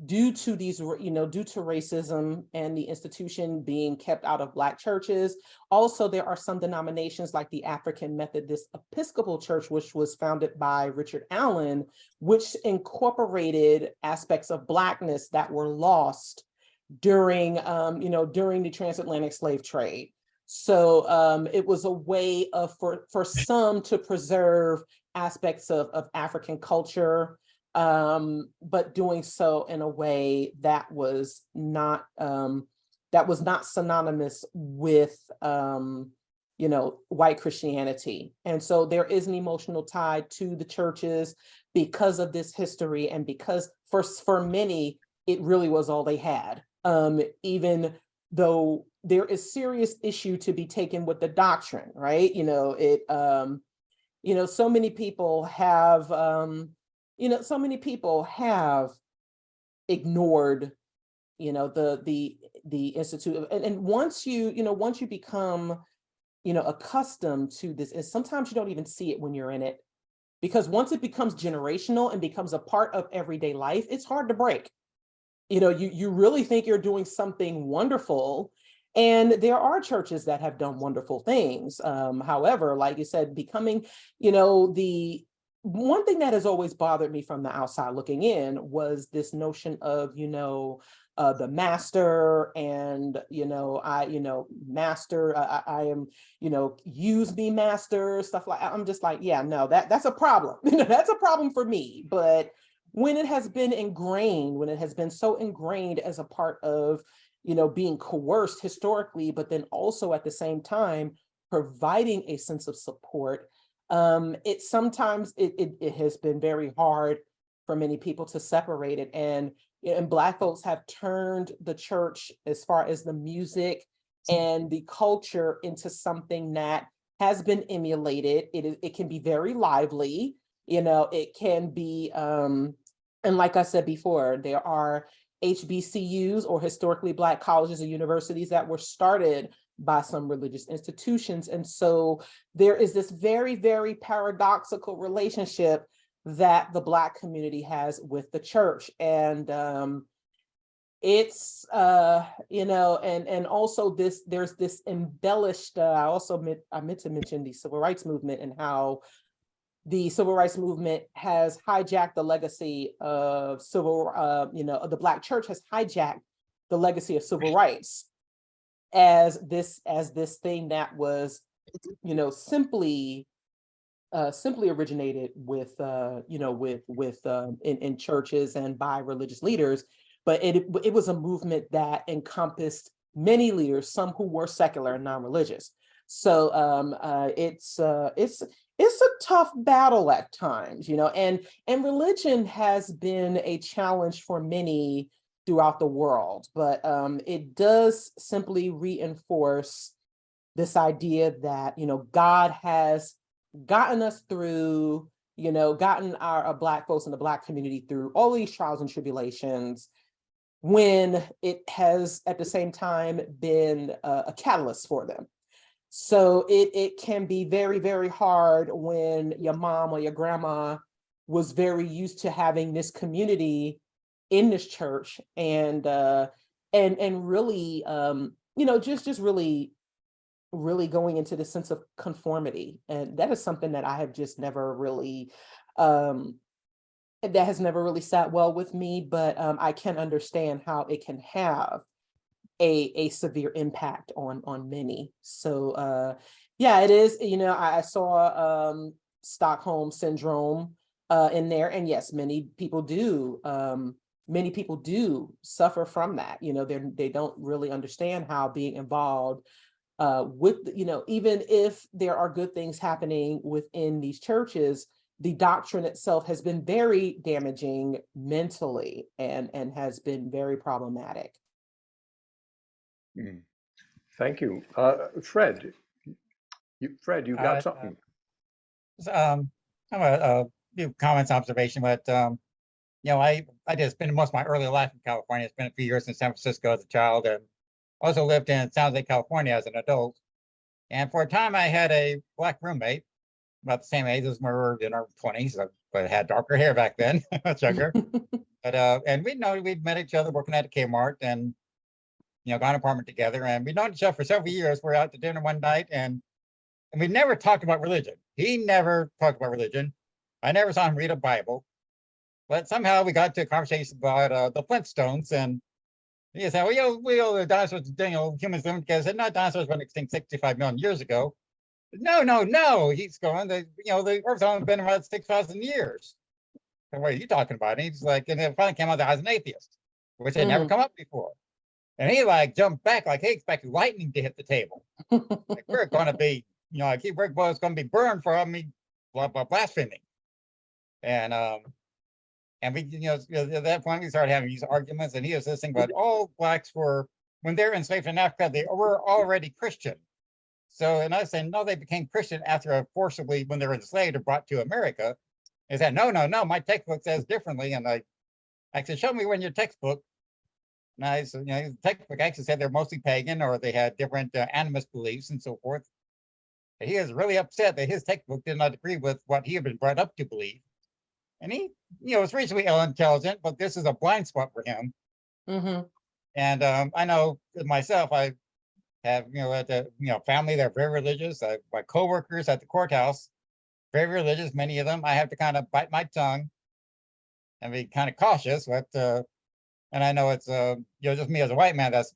due to racism and the institution being kept out of Black churches. Also, there are some denominations like the African Methodist Episcopal Church, which was founded by Richard Allen, which incorporated aspects of Blackness that were lost during the transatlantic slave trade. So it was a way for some to preserve aspects of African culture, but doing so in a way that was not synonymous with white Christianity. And so there is an emotional tie to the churches because of this history, and because for many it really was all they had, even though there is serious issue to be taken with the doctrine, right? So many people have ignored, the institute. And once you become, accustomed to this, and sometimes you don't even see it when you're in it, because once it becomes generational and becomes a part of everyday life, it's hard to break. You really think you're doing something wonderful. And there are churches that have done wonderful things. However, like you said, becoming, the one thing that has always bothered me from the outside looking in was this notion of, the master and, master, I am, use me master, stuff like, I'm just like, yeah, no, that's a problem. That's a problem for me. But when it has been ingrained, when it has been so ingrained as a part of, being coerced historically, but then also at the same time, providing a sense of support, it sometimes it has been very hard for many people to separate it. And Black folks have turned the church, as far as the music and the culture, into something that has been emulated. It can be very lively, it can be, and like I said before, there are HBCUs, or historically Black colleges and universities, that were started by some religious institutions. And so there is this very, very paradoxical relationship that the Black community has with the church. And it's, and also there's this embellished, I meant to mention the civil rights movement, and how the civil rights movement has hijacked the legacy of the Black church has hijacked the legacy of civil rights as this thing that was, simply originated with, in churches and by religious leaders. But it was a movement that encompassed many leaders, some who were secular and non-religious. So it's a tough battle at times, and religion has been a challenge for many throughout the world, but it does simply reinforce this idea that, God has gotten us through, gotten our Black folks in the Black community through all these trials and tribulations, when it has at the same time been a catalyst for them. So it can be very, very hard when your mom or your grandma was very used to having this community in this church, and really, just really going into the sense of conformity. And that is something that I have just never really, that has never really sat well with me, but I can understand how it can have a severe impact on many. So yeah, it is, I saw Stockholm syndrome in there, and yes, many people do suffer from that. They don't really understand how being involved with, even if there are good things happening within these churches, the doctrine itself has been very damaging mentally, and has been very problematic. Thank you. Fred, you got something? I have a few comments, observation, but I did spend most of my early life in California. I spent a few years in San Francisco as a child, and also lived in San Jose, California as an adult. And for a time, I had a Black roommate, about the same age as we were in our 20s, but had darker hair back then, much younger. But and we'd met each other working at a Kmart, and got an apartment together, and we'd known each other for several years. We're out to dinner one night, and we never talked about religion. He never talked about religion. I never saw him read a Bible. But somehow we got to a conversation about the Flintstones, and he said, well, the dinosaurs, humans lived together. I said, no, dinosaurs went extinct 65 million years ago. No, he's going, the Earth's only been around 6,000 years. And what are you talking about? And he's like, and it finally came out that I was an atheist, which had never come up before. And he jumped back like he expected lightning to hit the table. Like, we're going to be, we're going to be burned for me blaspheming. And we, at that point we started having these arguments, and he was listening about all Blacks were, when they were enslaved in Africa, they were already Christian. So, and I was saying, no, they became Christian after forcibly, when they were enslaved or brought to America. He said, no, my textbook says differently. And I said, show me when your textbook. And I said, the textbook actually said they're mostly pagan, or they had different animist beliefs and so forth. And he was really upset that his textbook did not agree with what he had been brought up to believe. And he, was reasonably intelligent, but this is a blind spot for him. And I know myself, I have, family that are very religious. My coworkers at the courthouse, very religious, many of them. I have to kind of bite my tongue and be kind of cautious. But and I know it's just me as a white man, that's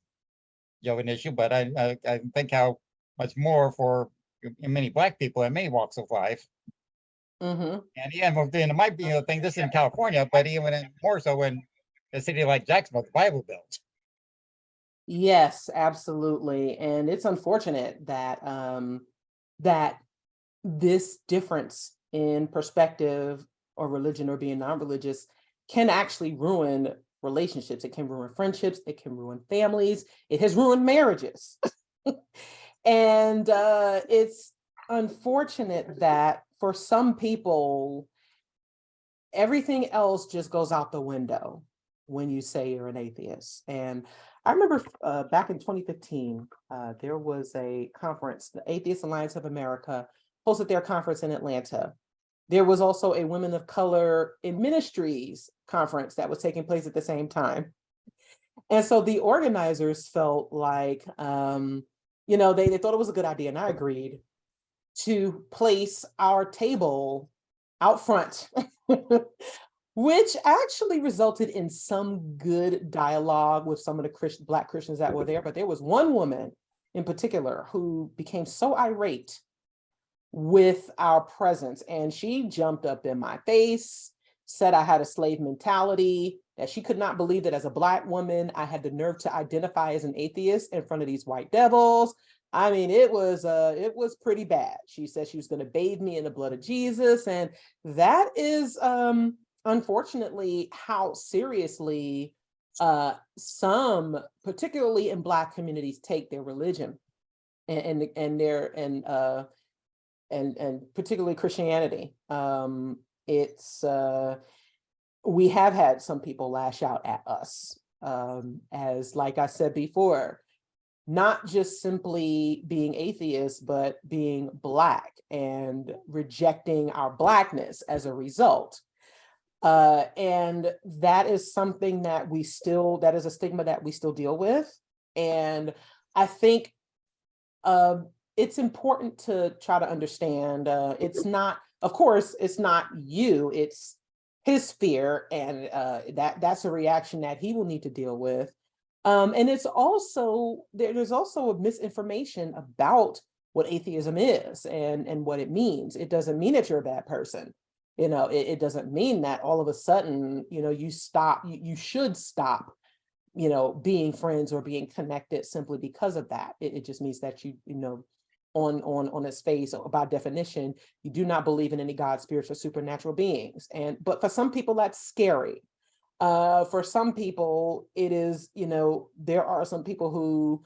an issue. But I think how much more for many Black people in many walks of life. And it might be a thing. This is in California, but even more so in a city like Jacksonville, the Bible Belt. Yes, absolutely. And it's unfortunate that that this difference in perspective or religion or being non-religious can actually ruin relationships. It can ruin friendships. It can ruin families. It has ruined marriages. And it's unfortunate that for some people, everything else just goes out the window when you say you're an atheist. And I remember back in 2015, there was a conference, the Atheist Alliance of America hosted their conference in Atlanta. There was also a Women of Color in Ministries conference that was taking place at the same time. And so the organizers felt like, you know, they thought it was a good idea, and I agreed, to place our table out front, which actually resulted in some good dialogue with some of the Black Christians that were there. But there was one woman in particular who became so irate with our presence, and she jumped up in my face, said I had a slave mentality, that she could not believe that as a Black woman, I had the nerve to identify as an atheist in front of these white devils. I mean, it was pretty bad. She said she was going to bathe me in the blood of Jesus. And that is unfortunately how seriously some, particularly in Black communities, take their religion and particularly Christianity. We have had some people lash out at us, as, like I said before, not just simply being atheists, but being Black and rejecting our Blackness as a result. And that is something that that is a stigma that we still deal with. And I think it's important to try to understand, it's not, of course, it's not you, it's his fear, and that's a reaction that he will need to deal with. And it's also, there's also a misinformation about what atheism is and what it means. It doesn't mean that you're a bad person. You know, it doesn't mean that all of a sudden, you know, you should stop, you know, being friends or being connected simply because of that. It just means that you know, on its face, or by definition, you do not believe in any God, spirits, or supernatural beings. But for some people, that's scary. For some people, it is, you know, there are some people who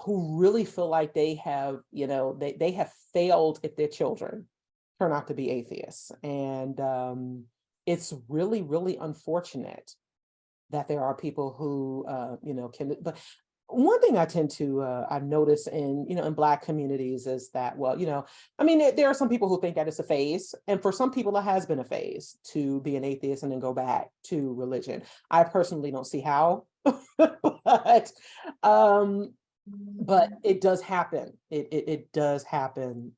really feel like they have, you know, they have failed if their children turn out to be atheists. And it's really, really unfortunate that there are people who, you know, but one thing I tend to, I notice in, you know, in Black communities is that, well, you know, I mean, there are some people who think that it's a phase, and for some people it has been a phase to be an atheist and then go back to religion. I personally don't see how, but it does happen. It does happen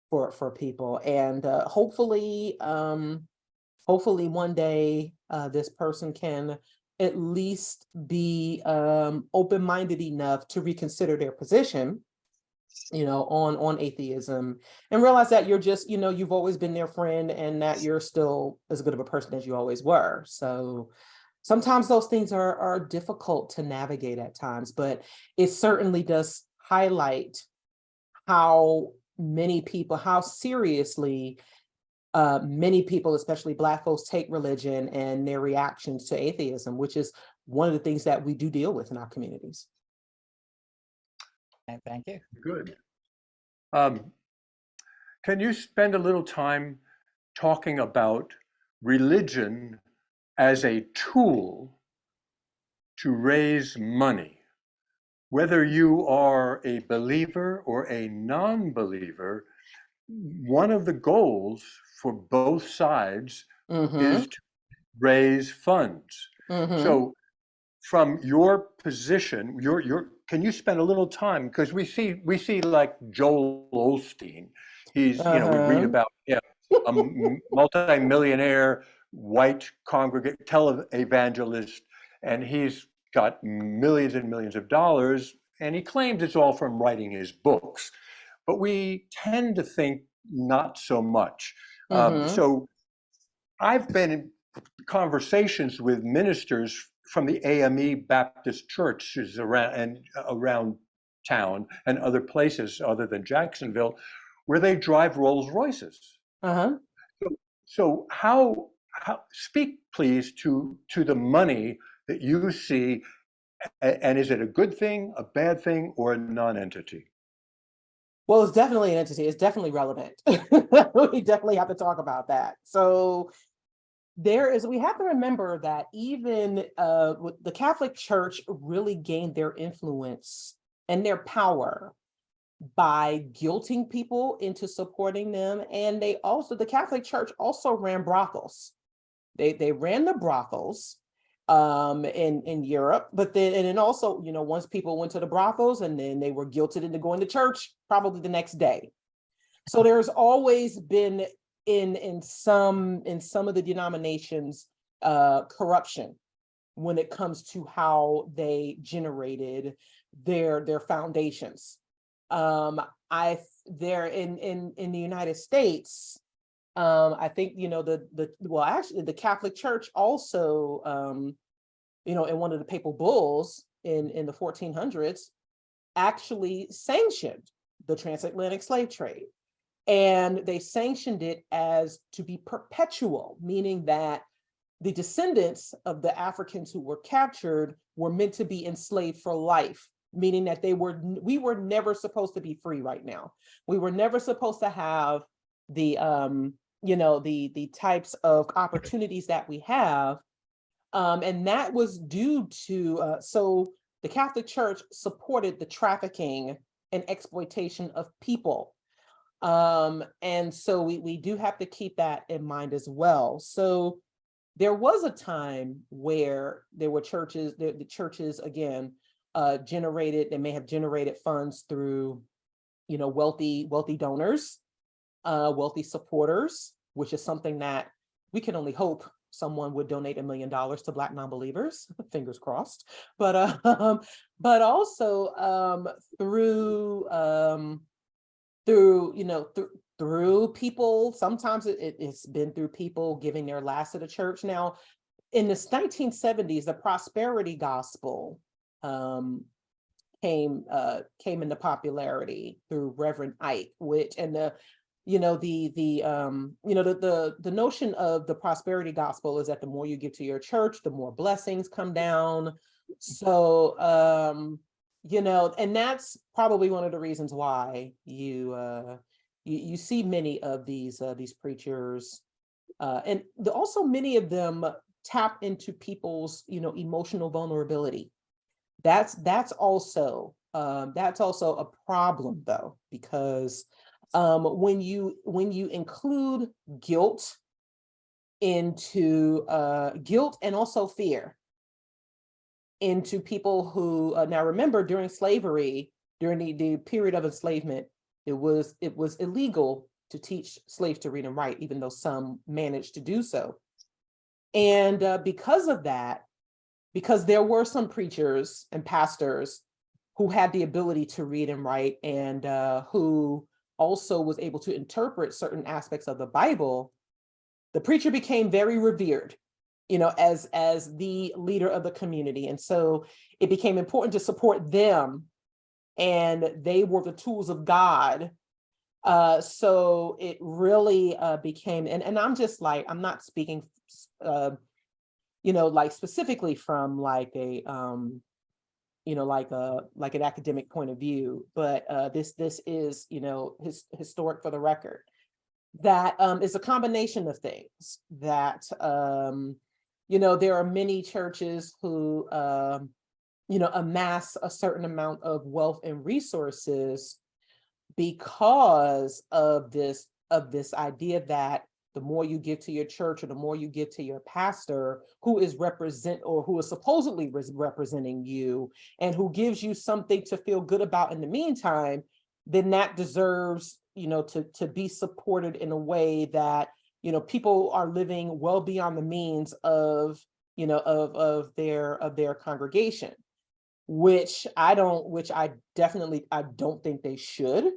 for people, and hopefully one day this person can at least be open-minded enough to reconsider their position, you know, on atheism, and realize that you're just, you know, you've always been their friend, and that you're still as good of a person as you always were. So sometimes those things are difficult to navigate at times, but it certainly does highlight how seriously many people, especially Black folks, take religion and their reactions to atheism, which is one of the things that we do deal with in our communities. Thank you. Good. Can you spend a little time talking about religion as a tool to raise money? Whether you are a believer or a non-believer, one of the goals for both sides is to raise funds. So from your position, can you spend a little time, because we see like Joel Osteen, he's, you know, we read about him, a multi-millionaire white televangelist, and he's got millions and millions of dollars, and he claims it's all from writing his books. But we tend to think not so much. So I've been in conversations with ministers from the AME Baptist churches around town and other places other than Jacksonville where they drive Rolls Royces. Uh-huh. So how speak please to the money that you see, and is it a good thing, a bad thing, or a non-entity? Well, it's definitely an entity. It's definitely relevant. We definitely have to talk about that. So we have to remember that even the Catholic Church really gained their influence and their power by guilting people into supporting them. And the Catholic Church also ran brothels. They ran the brothels in Europe, but then also, once people went to the brothels and then they were guilted into going to church probably the next day. So there's always been in some of the denominations corruption when it comes to how they generated their foundations. There in the United States, I think actually the Catholic Church also in one of the papal bulls in the 1400s actually sanctioned the transatlantic slave trade. And they sanctioned it as to be perpetual, meaning that the descendants of the Africans who were captured were meant to be enslaved for life, meaning that we were never supposed to be free right now. We were never supposed to have the types of opportunities that we have. And that was due to, so the Catholic Church supported the trafficking and exploitation of people. And so we do have to keep that in mind as well. So there was a time where there were churches, the churches again, they may have generated funds through, wealthy donors, wealthy supporters, which is something that we can only hope someone would donate $1 million to Black Nonbelievers, fingers crossed. But also through people. Sometimes it's been through people giving their last to the church. Now, in the 1970s, the prosperity gospel came into popularity through Reverend Ike, the notion of the prosperity gospel is that the more you give to your church, the more blessings come down. So and that's probably one of the reasons why you see many of these preachers, and also many of them tap into people's emotional vulnerability. That's also a problem though, because when you include guilt into guilt and also fear into people who now remember, during slavery, during the period of enslavement, it was illegal to teach slaves to read and write, even though some managed to do so. And because of that, because there were some preachers and pastors who had the ability to read and write, and who also was able to interpret certain aspects of the Bible, the preacher became very revered, as the leader of the community. And so it became important to support them, and they were the tools of God. So it really became, and I'm just like, I'm not speaking, like specifically from like a, like an academic point of view, but this is, historic for the record. That is a combination of things that, there are many churches who, amass a certain amount of wealth and resources because of this idea that the more you give to your church, or the more you give to your pastor, who is supposedly representing you, and who gives you something to feel good about in the meantime, then that deserves, to be supported in a way that, people are living well beyond the means of, of their congregation, which I don't think they should.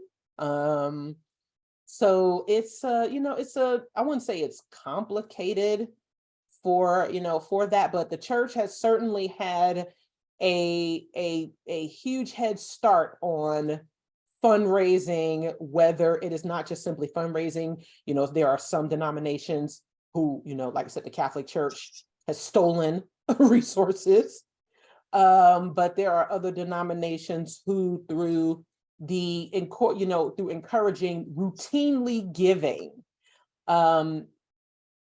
So it's I wouldn't say it's complicated for that, but the church has certainly had a huge head start on fundraising, whether it is not just simply fundraising. There are some denominations who, like I said, the Catholic Church has stolen resources. But there are other denominations who, through through encouraging routinely giving,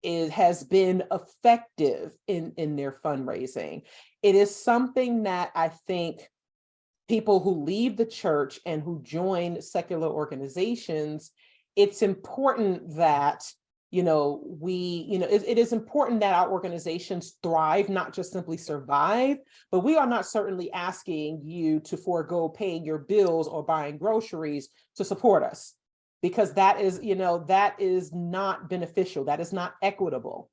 it has been effective in their fundraising. It is something that I think people who leave the church and who join secular organizations, it's important that, it is important that our organizations thrive, not just simply survive, but we are not certainly asking you to forego paying your bills or buying groceries to support us, because that is not beneficial. That is not equitable.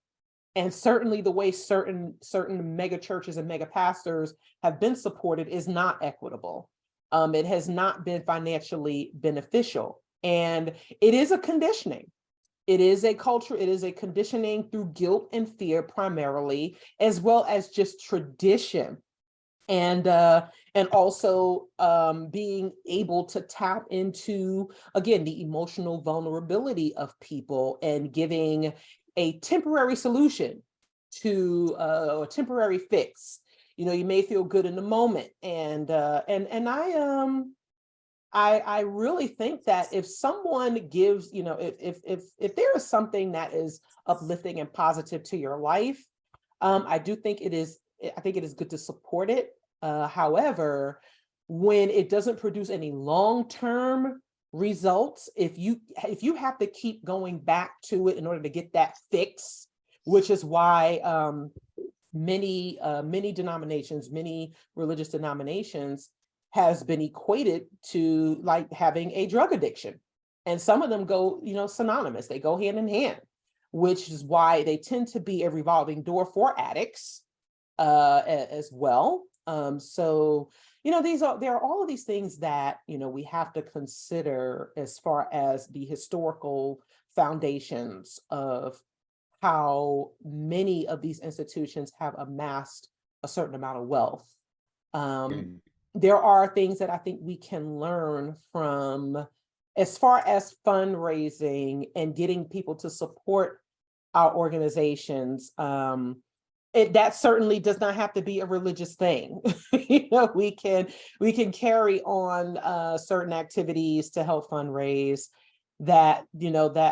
And certainly the way certain mega churches and mega pastors have been supported is not equitable. It has not been financially beneficial. And it is a conditioning. It is a culture. It is a conditioning through guilt and fear primarily, as well as just tradition. And also being able to tap into, again, the emotional vulnerability of people and giving a temporary solution to a temporary fix. You may feel good in the moment, and I really think that if someone gives, if there is something that is uplifting and positive to your life, I think it is good to support it. However, when it doesn't produce any long-term results, if you have to keep going back to it in order to get that fix, which is why many denominations, many religious denominations has been equated to like having a drug addiction. And some of them go, synonymous, they go hand in hand, which is why they tend to be a revolving door for addicts as well. So, there are all of these things that, we have to consider as far as the historical foundations of how many of these institutions have amassed a certain amount of wealth. There are things that I think we can learn from as far as fundraising and getting people to support our organizations. That certainly does not have to be a religious thing. We can carry on certain activities to help fundraise that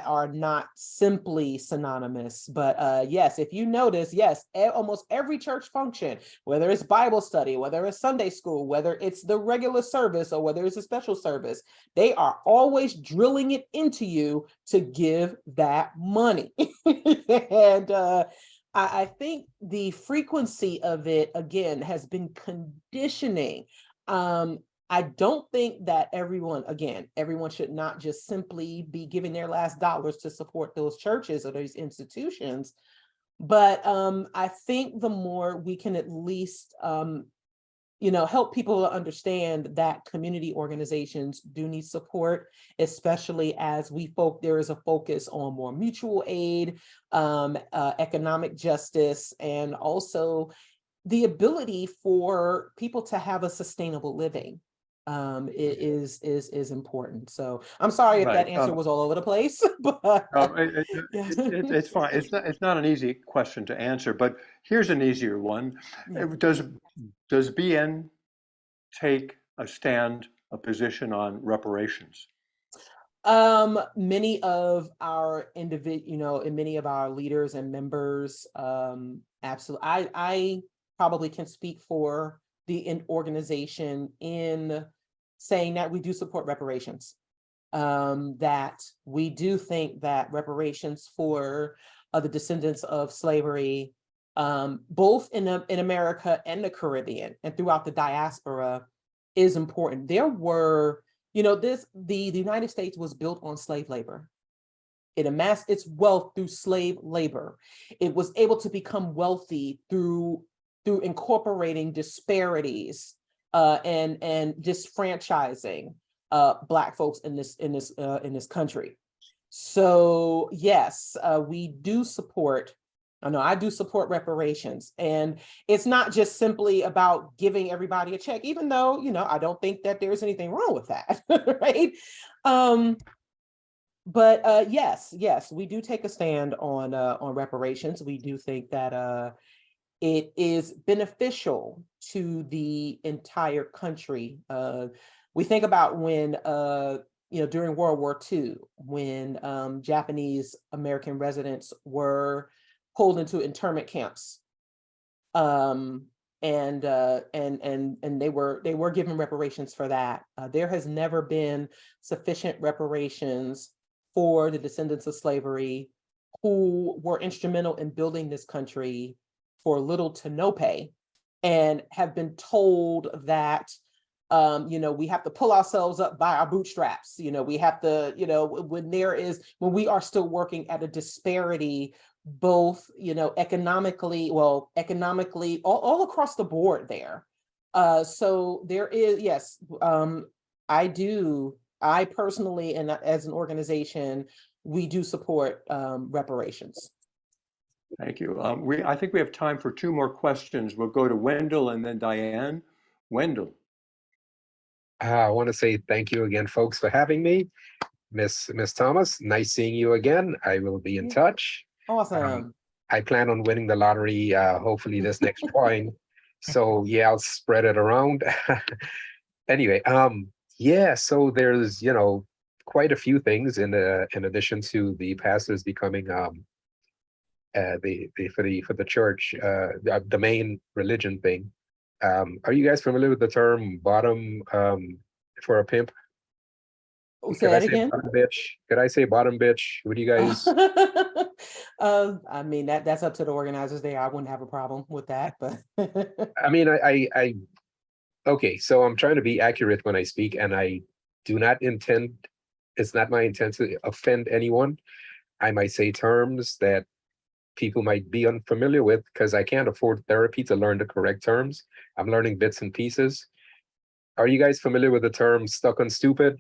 are not simply synonymous. But yes, if you notice, yes, almost every church function, whether it's Bible study, whether it's Sunday school, whether it's the regular service or whether it's a special service, they are always drilling it into you to give that money. And I think the frequency of it, again, has been conditioning. I don't think that everyone should not just simply be giving their last dollars to support those churches or those institutions. But I think the more we can at least, help people to understand that community organizations do need support, especially as there is a focus on more mutual aid, economic justice, and also the ability for people to have a sustainable living. Is important. So I'm sorry if that answer was all over the place, but it's fine. It's not an easy question to answer, but here's an easier one. Yeah. Does BN take a position on reparations? Many of our and many of our leaders and members, absolutely. I probably can speak for the organization in saying that we do support reparations, that we do think that reparations for the descendants of slavery, both in America and the Caribbean and throughout the diaspora, is important. There were, the United States was built on slave labor. It amassed its wealth through slave labor. It was able to become wealthy through incorporating disparities and disfranchising Black folks in this country. So yes, we do support I know I do support reparations, and it's not just simply about giving everybody a check, even though, I don't think that there's anything wrong with that, right? But yes, we do take a stand on reparations. We do think that it is beneficial to the entire country. We think about when during World War II, when Japanese American residents were pulled into internment camps, and they were given reparations for that. There has never been sufficient reparations for the descendants of slavery who were instrumental in building this country for little to no pay, and have been told that we have to pull ourselves up by our bootstraps. We have to, when we are still working at a disparity, both, economically, all across the board there. So there is, yes, I personally, and as an organization, we do support reparations. Thank you. I think we have time for 2 more questions. We'll go to Wendell and then Diane. Wendell. I want to say thank you again, folks, for having me. Miss Thomas, nice seeing you again. I will be in touch. Awesome. I plan on winning the lottery, hopefully this next drawing. So yeah, I'll spread it around. Anyway, yeah, so there's, quite a few things in addition to the pastors becoming for the church, the main religion thing. Are you guys familiar with the term bottom for a pimp? Say that again? Bottom bitch? Could I say bottom bitch? Would you guys? I mean, that's up to the organizers there. I wouldn't have a problem with that, but I mean, okay, so I'm trying to be accurate when I speak, and I do not intend, it's not my intent to offend anyone. I might say terms that people might be unfamiliar with because I can't afford therapy to learn the correct terms. I'm learning bits and pieces. Are you guys familiar with the term stuck on stupid?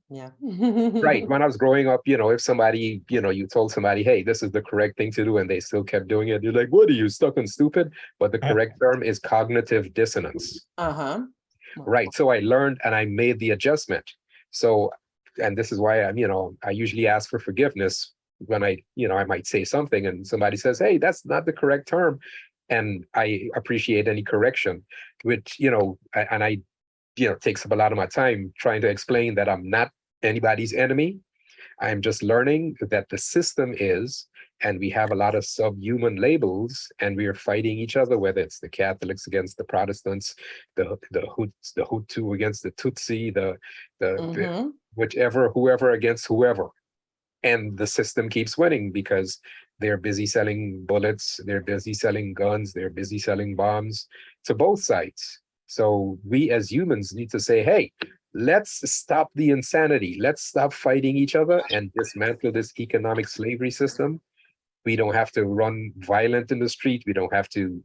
Yeah. Right. When I was growing up, if somebody, you told somebody, hey, this is the correct thing to do, and they still kept doing it, you're like, what are you, stuck on stupid? But the correct term is cognitive dissonance. Uh-huh. Right. So I learned and I made the adjustment. So, and this is why I usually ask for forgiveness when I might say something and somebody says, hey, that's not the correct term. And I appreciate any correction, which, and I takes up a lot of my time trying to explain that I'm not anybody's enemy. I'm just learning that the system is, and we have a lot of subhuman labels, and we are fighting each other, whether it's the Catholics against the Protestants, the Hutu against the Tutsi, the whoever against whoever. And the system keeps winning because they're busy selling bullets, they're busy selling guns, they're busy selling bombs to both sides. So we as humans need to say, hey, let's stop the insanity. Let's stop fighting each other and dismantle this economic slavery system. We don't have to run violent in the street. We don't have to,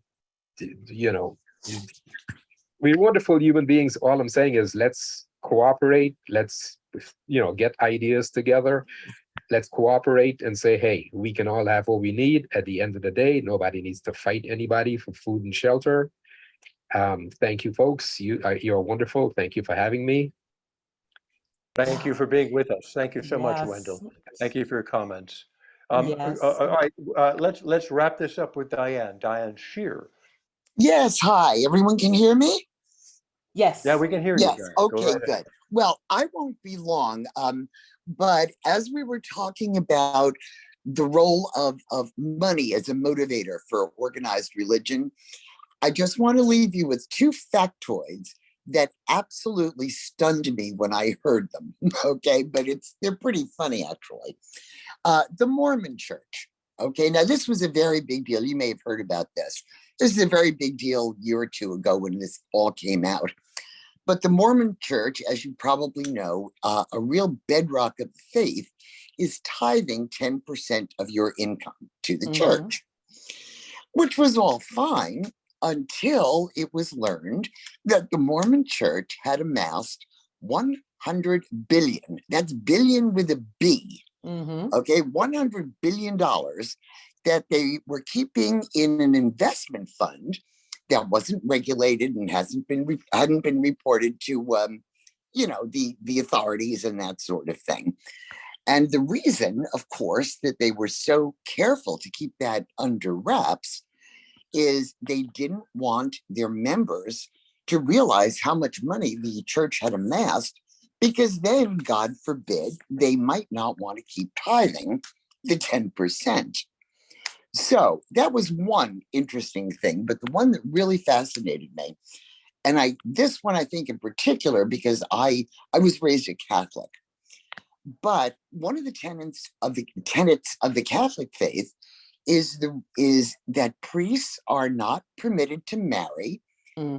we're wonderful human beings. All I'm saying is let's cooperate. Let's, get ideas together. Let's cooperate and say, hey, we can all have what we need. At the end of the day, nobody needs to fight anybody for food and shelter. Thank you, folks. You're wonderful. Thank you for having me. Thank you for being with us. Thank you so much, Yes. Wendell. Thank you for your comments. Yes. All right, let's wrap this up with Diane Shear. Yes, hi. Everyone can hear me? Yes. Yeah, we can hear you. Yes. Diane. Okay, good. Well, I won't be long. But as we were talking about the role of money as a motivator for organized religion, I just want to leave you with 2 factoids that absolutely stunned me when I heard them. Okay, but they're pretty funny actually. The Mormon Church. Okay, now this was a very big deal. You may have heard about this. This is a very big deal a year or 2 ago when this all came out. But the Mormon Church, as you probably know, a real bedrock of the faith is tithing 10% of your income to the church, which was all fine until it was learned that the Mormon Church had amassed 100 billion, that's billion with a B, Okay, $100 billion that they were keeping in an investment fund that wasn't regulated and hadn't been reported to the authorities and that sort of thing. And the reason, of course, that they were so careful to keep that under wraps is they didn't want their members to realize how much money the church had amassed, because then, God forbid, they might not want to keep tithing the 10%. So that was one interesting thing, but the one that really fascinated me, and this one I think in particular, because I was raised a Catholic, but one of the tenets of the Catholic faith is that priests are not permitted to marry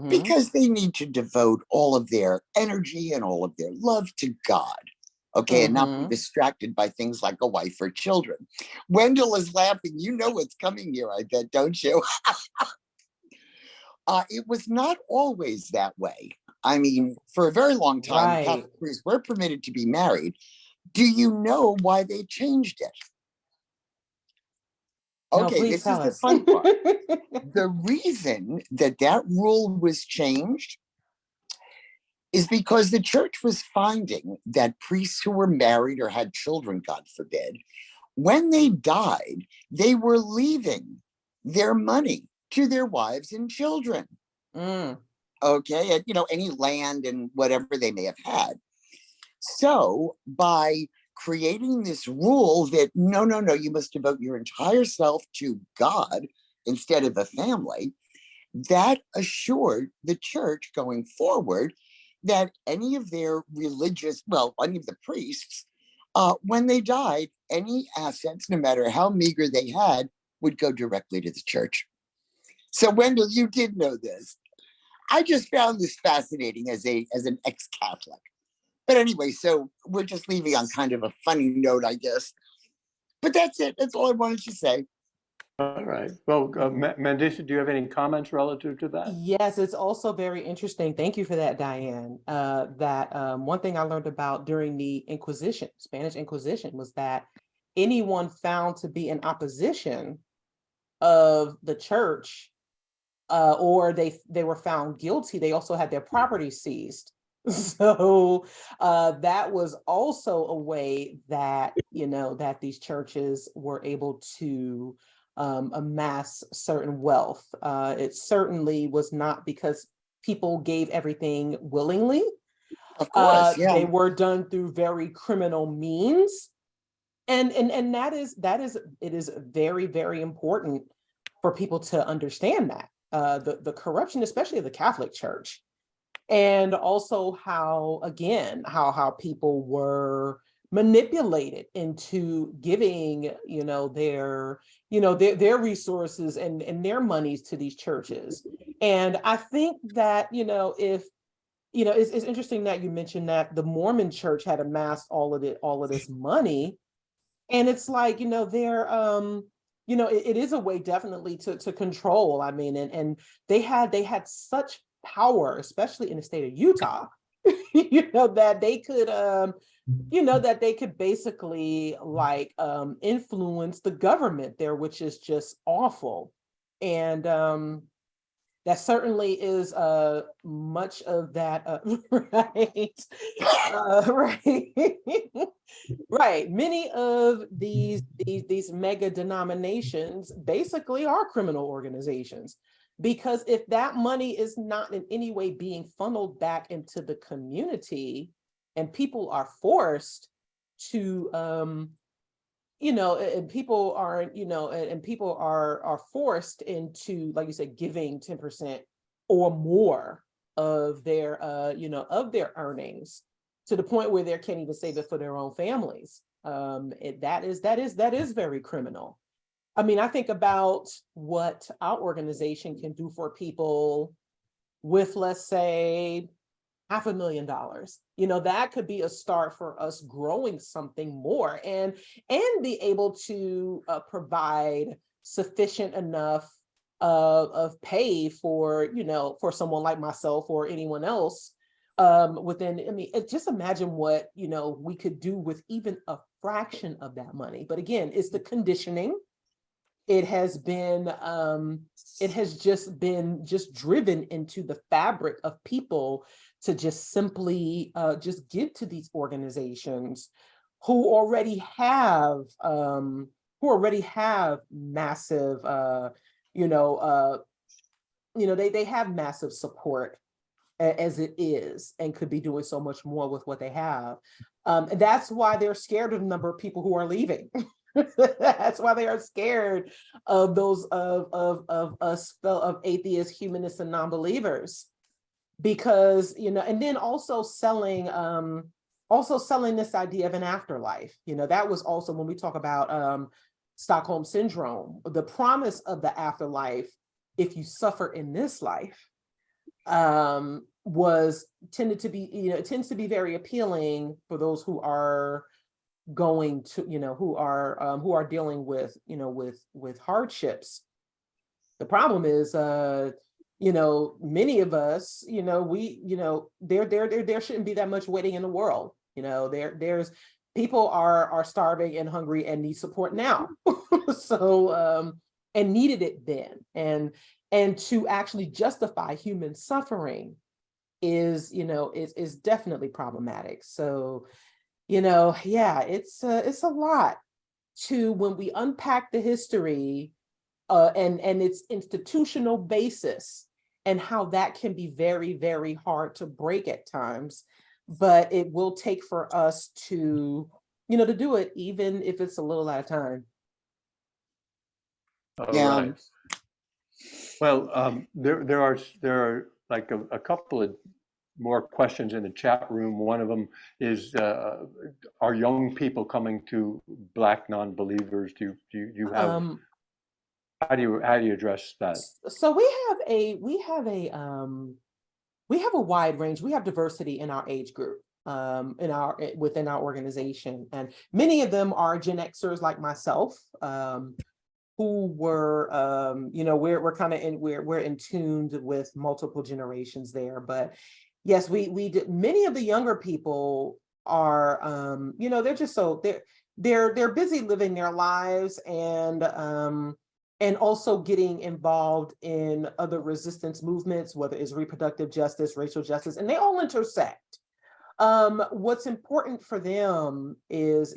because they need to devote all of their energy and all of their love to God. Okay, and not be distracted by things like a wife or children. Wendell is laughing. You know what's coming here, I bet, don't you? It was not always that way. I mean, for a very long time, Catholic priests were permitted to be married. Do you know why they changed it? Okay, no, this is the fun part. The reason that rule was changed is because the church was finding that priests who were married or had children, God forbid, when they died, they were leaving their money to their wives and children. Okay, and any land and whatever they may have had. So by creating this rule that no, you must devote your entire self to God instead of a family, that assured the church going forward that any of the priests, when they died, any assets, no matter how meager they had, would go directly to the church. So Wendell, you did know this. I just found this fascinating as an ex-Catholic. But anyway, so we're just leaving on kind of a funny note, I guess. But that's it. That's all I wanted to say. All right. Well, Mandisa, do you have any comments relative to that? Yes, it's also very interesting. Thank you for that, Diane. One thing I learned about during the Inquisition, Spanish Inquisition, was that anyone found to be in opposition of the church, or they were found guilty, they also had their property seized. So that was also a way that that these churches were able to amass certain wealth. It certainly was not because people gave everything willingly. Of course, yeah. They were done through very criminal means, and it is very, very important for people to understand that the corruption, especially of the Catholic Church. And also how people were manipulated into giving, their resources and their monies to these churches. And I think that, it's interesting that you mentioned that the Mormon Church had amassed all of this money. And it's like, it is a way definitely to control. I mean, and they had such power, especially in the state of Utah, that they could, that they could basically influence the government there, which is just awful. And that certainly is much of that, right. Many of these mega denominations basically are criminal organizations. Because if that money is not in any way being funneled back into the community, and people are forced to, and people aren't, and people are forced into, like you said, giving 10% or more of their, of their earnings, to the point where they can't even save it for their own families. That is very criminal. I mean, I think about what our organization can do for people with, let's say, $500,000. That could be a start for us growing something more and be able to provide sufficient enough of pay for, for someone like myself or anyone else within. I mean, just imagine what, we could do with even a fraction of that money. But again, it's the conditioning. It has been, it has just been driven into the fabric of people to just simply just give to these organizations who already have massive, they have massive support as it is, and could be doing so much more with what they have. And that's why they're scared of the number of people who are leaving. That's why they are scared of those of us of atheists, humanists, and non-believers, because and then also selling this idea of an afterlife. That was also when we talk about Stockholm syndrome, the promise of the afterlife, if you suffer in this life, tended to be, it tends to be very appealing for those who are going to, who are dealing with, with hardships. The problem is, many of us, there shouldn't be that much waiting in the world. There's people are starving and hungry and need support now. So, and needed it then. And to actually justify human suffering is definitely problematic. So, yeah, it's a lot to, when we unpack the history and its institutional basis, and how that can be very, very hard to break at times. But it will take for us to, to do it, even if it's a little at a time. All right. Well, there are like a couple of more questions in the chat room. One of them is, are young people coming to Black Nonbelievers? Do you have, how do you address that? So we have a wide range. We have diversity in our age group, within our organization, and many of them are Gen Xers like myself, who were, we're kind of we're in tuned with multiple generations there. But yes, we did. Many of the younger people are, they're just so they're busy living their lives, and also getting involved in other resistance movements, whether it's reproductive justice, racial justice, and they all intersect. What's important for them is,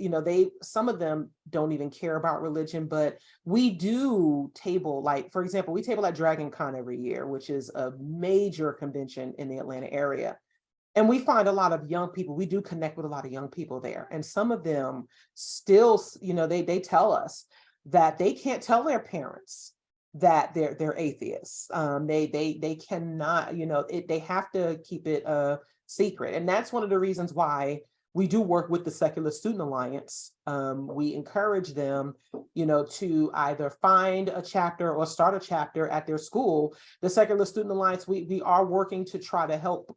some of them don't even care about religion, but we do table, like, for example, we table at Dragon Con every year, which is a major convention in the Atlanta area. And we find a lot of young people, we do connect with a lot of young people there. And some of them still, they tell us that they can't tell their parents that they're atheists. They cannot, they have to keep it secret. And that's one of the reasons why we do work with the Secular Student Alliance. We encourage them, to either find a chapter or start a chapter at their school. The Secular Student Alliance, we are working to try to help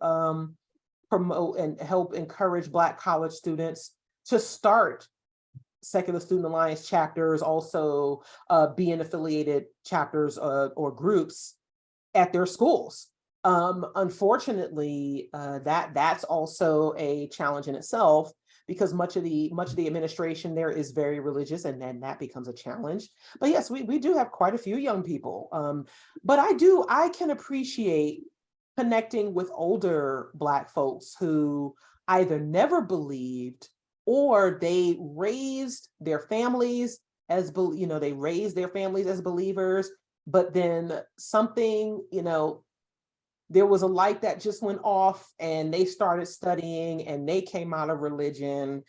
promote and help encourage Black college students to start Secular Student Alliance chapters, also being affiliated chapters or groups at their schools. Unfortunately, that's also a challenge in itself, because much of the administration there is very religious, and then that becomes a challenge. But yes, we do have quite a few young people. But I can appreciate connecting with older Black folks who either never believed, or they raised their families as believers, but then something, there was a light that just went off, and they started studying, and they came out of religion,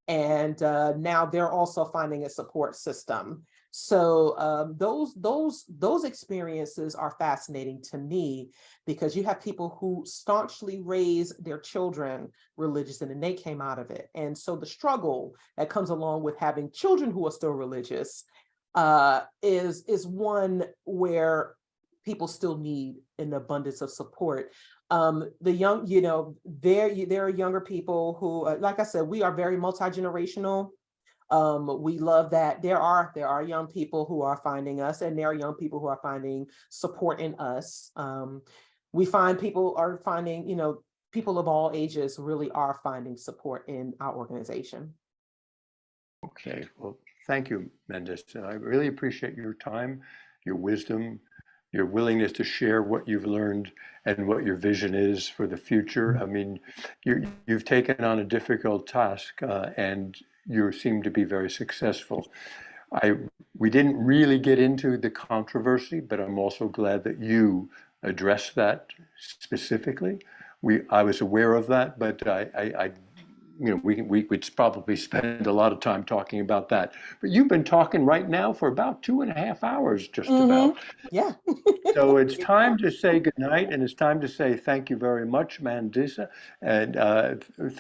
and now they're also finding a support system. So those experiences are fascinating to me, because you have people who staunchly raise their children religious, and then they came out of it. And so the struggle that comes along with having children who are still religious is one where people still need an abundance of support. The young, there are younger people who, like I said, we are very multi-generational. We love that there are young people who are finding us, and there are young people who are finding support in us. We find people are finding, people of all ages really are finding support in our organization. Okay, well, thank you, Mandisa. I really appreciate your time, your wisdom, your willingness to share what you've learned and what your vision is for the future. I mean, you've taken on a difficult task and you seem to be very successful. We didn't really get into the controversy, but I'm also glad that you addressed that specifically. I was aware of that, but we could probably spend a lot of time talking about that. But you've been talking right now for about 2.5 hours, just about. Yeah. So it's time to say goodnight, and it's time to say thank you very much, Mandisa, and thank